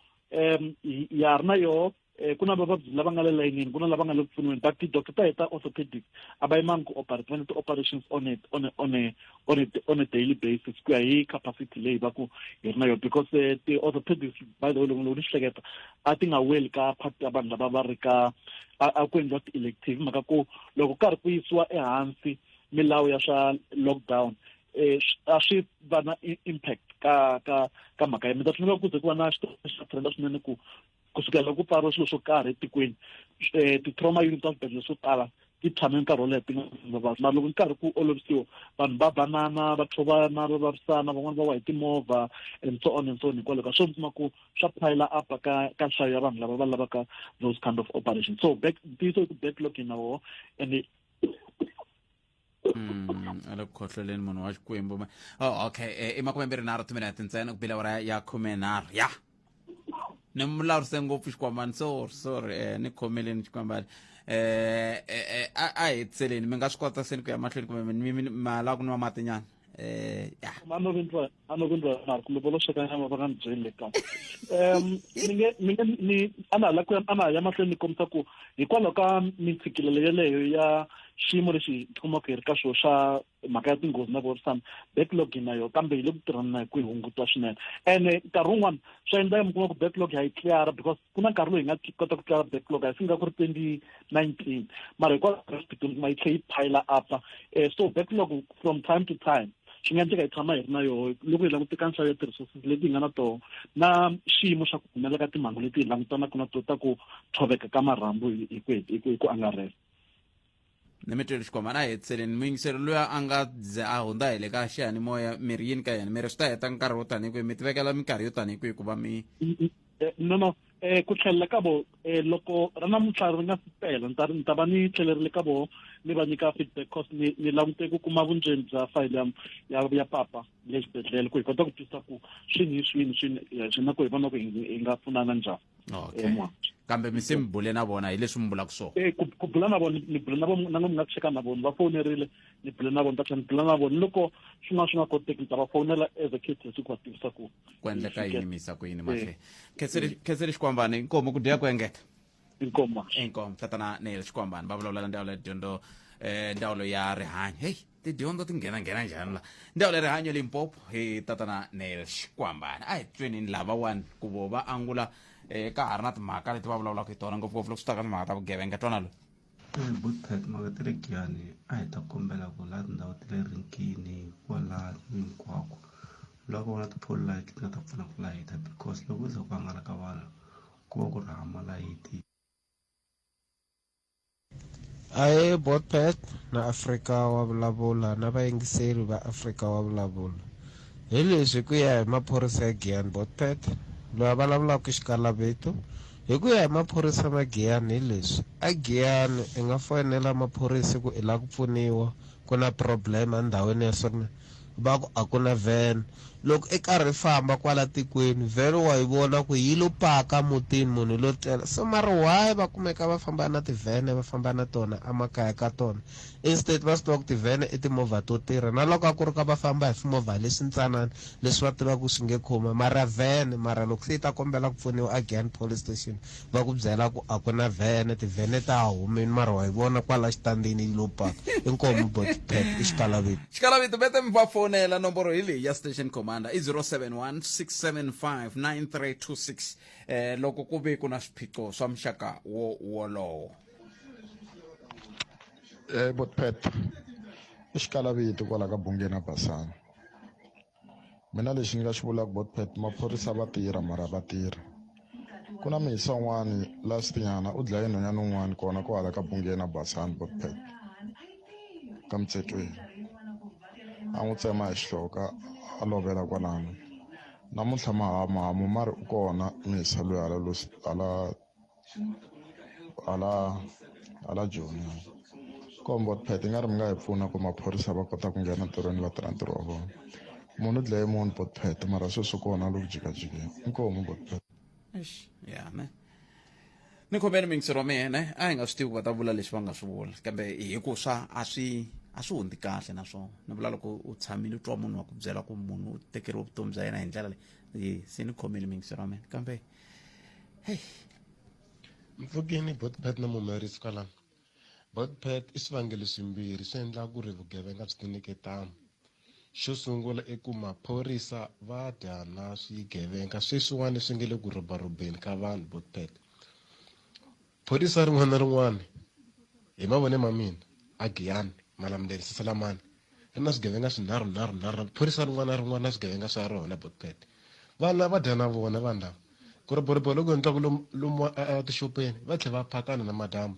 Speaker 8: ya ri na yoho ku na vavabyi lava nga le layinini, ku na lava nga le ku pfuniweni but ti-doctor ta heta orthopedic a va yimangi ku operate va na ti-operations on a daily basis ku ya hi capacity leyi va ku hi ri na yona because ti-orthopedics by the way loko ni swi hleketa a ti nga weli ka part ya vanhu lava va ri ka a ku endliwa ti-elective mhaka ku loko karhi ku yisiwa ehansi milawu ya swa lockdown a swi va na impact ka mhaka ya mi ta tlhela ku ze ku va na xitori xa trenda swinene ku kusukela ku pfariwa swilo swo karhi etikweni ti-trauma unit ta swibedhlele swo tala ti tshame nkarhi wo leha ti nga vavabyi mara loko nkarhi ku olovisiwa vanhu va banana va tlhovana va vavisana van'wana va wa hi timovha and so on hikwalaho ka swo mi kuma ku swa pile up ka nhlayo ya vanhu lava va lavaka those kind of operations. So ntiyiso i ku backlog na woho and
Speaker 1: ala khohleleni munhu wa Xikwembu. Oh okay, emakume nharhu timinete ntsena ku bile awara ya 13 ya ni mulavurise ngopfu Xikwambani, sorry ni khomeleni Xikwambani. A hetiseleni mi nga swi kota seni ku ya mahlweni kumbe mi mala ku nwa mati nyana. Ya
Speaker 8: ano vindwa na kumbe bolo shekanya ma baka ndzele ka ni ana la ku ana ya mahlweni ni komisa ku hikwalaho ka mitshikilelo yeleyo ya xiyimo lexi tikuma ku hi ri ka xo xa mhaka ya tinghozi na vurisana backlog na yo kambe hi le ku tirhana na hi ku hi hungutiwa swinene ene nkarhi wun'wana swa endla mi kuma ku backlog ya yi cleara because ku na nkarhi lowu hi nga kota ku cleara backlog a hi singa ku ri 2019 mara hikwalaho ka swiphiqo ma yi tlhe yi pile up so backlog from time to time swi nga endleka hi tshama hi ri na yoho loko hi languteka nhlayo ya ti-resources leti hi nga na toho na xiyimo xa ku humelela ka timhangu leti hi langutanaka na toho ta ku tshoveka ka marhambu hi ku angarhela.
Speaker 1: ni mi twele Xikwambani, a hetiseleni muyingiseri loyi a nga ze a hundza hi le ka xiyanimoya mi ri yini ka yena, mi ri swi ta heta nkarhi wo tanihi kwihi, mi tivekela minkarhi yo tanihi kwihi ku va mi
Speaker 8: no ku tlhelela ka vo loko ra namuntlha ri nga si pela ni ta va ni tlhelerile ka vo ni va nyika feedback cause ni langute ku kuma vundzeni bya fayile ya papa le xibedhlele ku hi kota ku twisisa ku swini swi na ku hi vona ku hi nga pfunana njhani.
Speaker 1: Okay, kambe mi se mi bule na vona hi leswi mi vulaka swona?
Speaker 8: Ku bula na vona ni bula na vona na nga cheka na vona va fonerile ni bula na vona ta ni bula na vona loko swin'wana swi nga koteki ni ta va fonela as a kid leswi ku va tivisa ku
Speaker 1: ku endleka yini misa ku yini mahle. Khetseli Xikwambani, inkomo ku dya ku engeta.
Speaker 8: Inkomo
Speaker 1: tatana Nel Xikwambani va vulavula ndzawulo ya dyondzo ndzawulo ya rihanyo. Hey, tidyondzo ti nghena njhani la ndzawulo ya rihanyo Limpopo hi tatana Nel Xikwambani. A hi tweni lavawani ku vo va angula ka ha ri na timhaka leti va vulavulaka hi tona ngopfungopfu loko swi ta ka timhaka ta vugevenga twana lo.
Speaker 12: Botpet mhaka ti le Giyani a hi ta kombela ku laha tindhawu ti le rinkini kwala hinkwako loko vona ti-pole light ti nga ta pfuna ku layita because loko u ze ku hangalaka vanhu ku va ku ri hama layiti.
Speaker 13: Ahe Botpet na Afrika wa Vulavula na vayingiseri va Afrika wa Vulavula, hi leswi ku ya hi maphorisa ya Giyani Botpet loyi a vulavulaka xikalavitu hi ku ya hi maphorisa ma Giyani hi leswi a Giyani i nga fonela maphorisa ku i lava ku pfuniwa ku na problem endhawini ya swona va ku a ku na van loko i karhi i famba kwala tikweni vhele wa yi vona ku yi lo paka mutini munhu lo tlela so mara why va kumeka va famba na tivhene va famba na tona emakaya ka tona instead va swi tiva ku tivhene i timovha to tirha na loko a ku ri ka va famba hi swimovha leswi ntsanana leswi va tivaka ku swi nge khoma mara vhene mara loko se yi ta kombela ku pfuniwa a Giyani Police Station va ku byela ku a ku na vhene tivhene ta humini mara wa yi vona kwala xitandini yi lo paka inkomo Botpet i
Speaker 1: xikalavito bete mi va fonela nomboro hi leyi ya station command i 071-675-9326 loko ku ve ku na swiphiqo swa muxaka wolowo.
Speaker 14: Botpet i xikalavito kwala ka Bungeni na Basani. Mina lexi ni nga xi vulaka Botpet maphorisa va tirha mara va tirha. Ku na mihisa wun'wani last nyana u dlaye nhwanyana wun'wani kona kwala ka Bungeni na Basani Botpet ka Mtsetweni a n'wi tsema hi xihloka a lovela kwalano namuntlha mahamu ma ri kona mihisa loyi ala Joni kombo Botpet i nga ri mi nga hi pfuna ku maphorisa va kota ku nghena ntirhweni va tirha ntirho wa vona. Munhu u dlaye munhu Botpet mara sweswi kona loko jikajikeni inkomo Botpet.
Speaker 1: Ya ne ni khomeni mingisero wa mina a hi nga swi tivi ku va ta vula leswi va nga swi vula kambe hi ku swa a swi hundzi kahle naswona ni vula loko u tshamile u twa munhu wa ku byela ku munhu u tekeriwe vutomi bya yena hi ndlela leyi se ni khomeni mingisero wa mina kambe hey
Speaker 15: Mfukeni Botpet na mumerisi kwalano Botpet i swivangelo swimbirhi swi endlaka ku ri vugevenga byi tinyiketana. Xo sungula i ku maphorisa va dya na swigevenga sweswiwani swi nge le ku robarobeni ka vanhu Botpet. Phorisa rin'wana na rin'wana hi mavone ma mina a Giyani Malamulele Salamani ri na swigevenga swinharhu phorisa rin'wana na rin'wana na swigevenga swa rona Botpet. Vanhu lava dya na vona vanhu lava ku roborobo loko endlaku lomu tixopeni va tlhela va phakana na madamu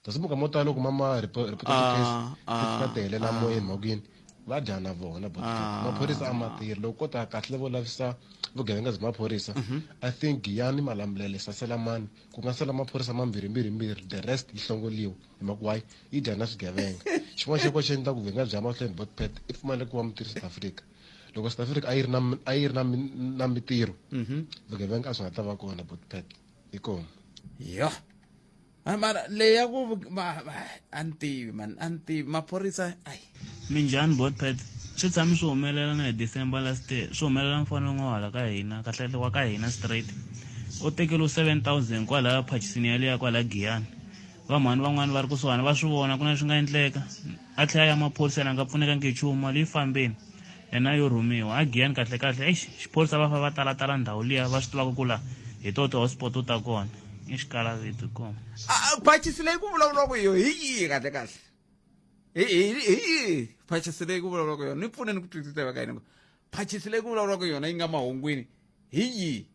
Speaker 15: kasi muka mo tala loko mama report case fika tehelela moyeni makwini va dya na vona Botpet. Maphorisa a ma tirhi loko kota kahle vo lavisisa vugevenga bya maphorisa I think Giyani Malamulele Salamani ku nga sala maphorisa mambirhi the rest yi hlongoliwa hi mhaka why yi dya na swigevenga xin'wana xa koxa endla ku Vhenga bya mahlweni botpet i pfumale ku va mutirhi South Africa loko South Africa a yi ri na mitirho Vughevenga a swi nga ta va kona botpet hi kona
Speaker 1: yo mara leya ku anti maphorisa ai
Speaker 16: minjhani botpet swi tshami swi humelela na hi December last year swi humelela mfana n'wala ka hina kahle wa ka hina straight u tekele 7,000 kwala purchasing ya leya kwala Giyani van'wana van'wana va ri kusuhana va swi vona ku na swi nga endleka a tlhela ya maphorisa na nga pfuneka ngichuma mali yi fambeni yena yo rhumiwa a Giyani kahle xiphorisa va fa va talatala ndhawu liya va swi tivaka ku la hi to hotspot ta kona i xikala vito koma
Speaker 1: purchase leyi ku vulavula ku yo hi yihi kahle hi purchase leyi ku vulavula ku yona ni pfuneni ku twisisa va ka hina purchase leyi ku vulavula ku yona yi nga mahungwini hi yihi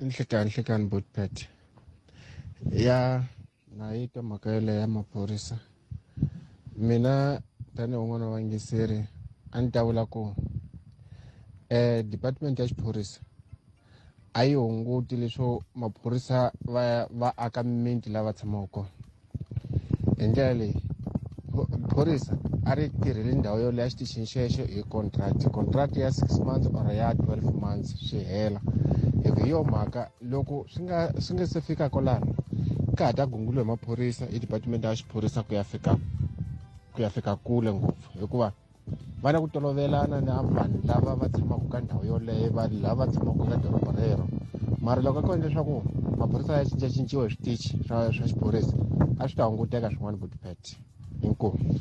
Speaker 13: Nhlekani botpet ya na yi ta mhaka ya maphorisa mina tani un'wana wa ngiseri a ni ta vula ku department ya xiphorisa a yi hunguti leswo maphorisa va aka mimiti lava tshamaka kona hi ndlela leyi phorisa a ri tirhele ndhawu yo leya xitichini xexo hi contract ya 6 months or ya 12 months swi hela hi yo mhaka loko swi nga se fika kwalano ka ha ta gunguliwa hi maphorisa hi department ya xiphorisa ku ya fika kule ngopfu hikuva va na ku tolovelana na vanhu lava va tshamaka ka ndhawu yoleyo vanhu lava tshamaka ka doroba rero mara loko a kona leswaku maphorisa ya cincacinciwa hi switichi swa xiphorisa a swi ta hunguteka swin'wana botpet inkomu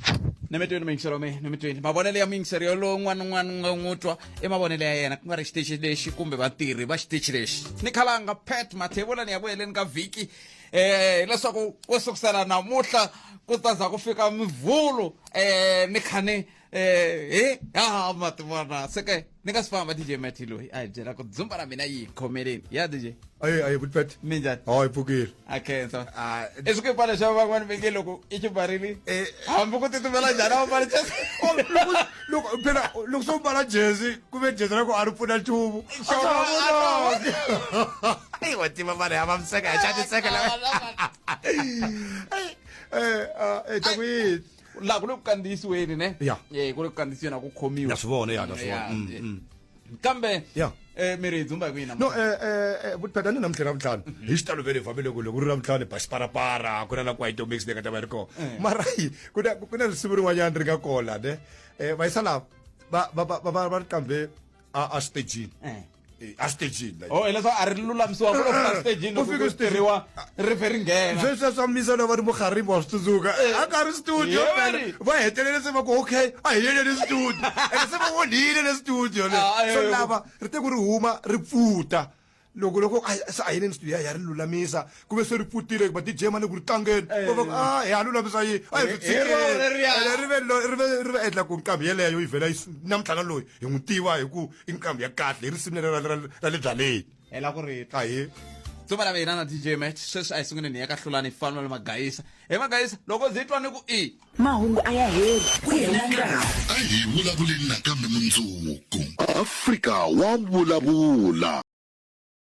Speaker 1: nemetweni mingisero nemetweni mavonelo ya mingisero yo lowu n'wana nga n'wi twa i mavonelo ya yena ku nga ri xitichi lexi kumbe vatirhi va xitichi lexi ni khalanga Pat Mathebula ni ya vuyeleni ka vhiki leswaku ku sukusela namuntlha ku ta za ku fika mivhulu ni khani mativona seke ni nga swi famba DJ Mathi loyi a hi byela ku dzumba ra mina yi khomeleni ya DJ
Speaker 17: ayi botpet
Speaker 1: minjani
Speaker 17: hayi pfukile
Speaker 1: akhensa i swikipala xa van'wana venge loko i xibarile hambi ku titumela njhani a mbali
Speaker 17: loko swo mbala jezi ku ve jezi ra ku a ri pfuna nchumu
Speaker 1: wa tiva vanhu ya vaviseka ya xaniseka
Speaker 17: ta ku yini
Speaker 1: laha ku le ku kandziyisiweni ne
Speaker 17: ya
Speaker 1: ku le ku kandziyisiweni a ku khomiwa
Speaker 17: na swi vona na swi vona
Speaker 1: kambe
Speaker 17: ya
Speaker 1: miri hi dzumba hi kwini
Speaker 17: no botpet a ni namuntlha ravuntlhanu hi xitalo vele hi fambile ku loko ri ravuntlhanu basiparapara ku na na kwaito mix leyi nga ta va ri kona mara ku na risimu rin'wanyana ri nga kona ne vayisa lava va ri kambe a stagini astagini
Speaker 1: hileswaku a ri lulamisiwa ku loko a stagini loko ku tirhiwa rife ri nghena
Speaker 17: sweswi swa misa na va ri muharimi wa swi tsundzuka a ka ri studio va hetelele se va ku okay a hi yeleni studio ene se va onhile le studio so lava ri te ku ri huma ri pfuta loko se a yeleni studio ya ri lulamisa kuve se ri pfutile va DJ mane ku ri tlangeni hi ya lulamisa yini a hi rive endla ku nkambi yeleyo yi vhela namuntlhana loyi hi n'wi tiva hi ku i nkambi ya kahle hi risimu ra le byaleni
Speaker 1: hela ku ri
Speaker 17: ahi
Speaker 1: dzumba ra mina na DJ Mathi sweswi a hi sunguleni hi ya ka hlulani hi fanele magayisa magayisa loko byi twa ni ku
Speaker 2: mahungu a ya heli ku hela nkarhi
Speaker 5: a hi vulavuleni nakambe mundzuku Afrika wa vulavula.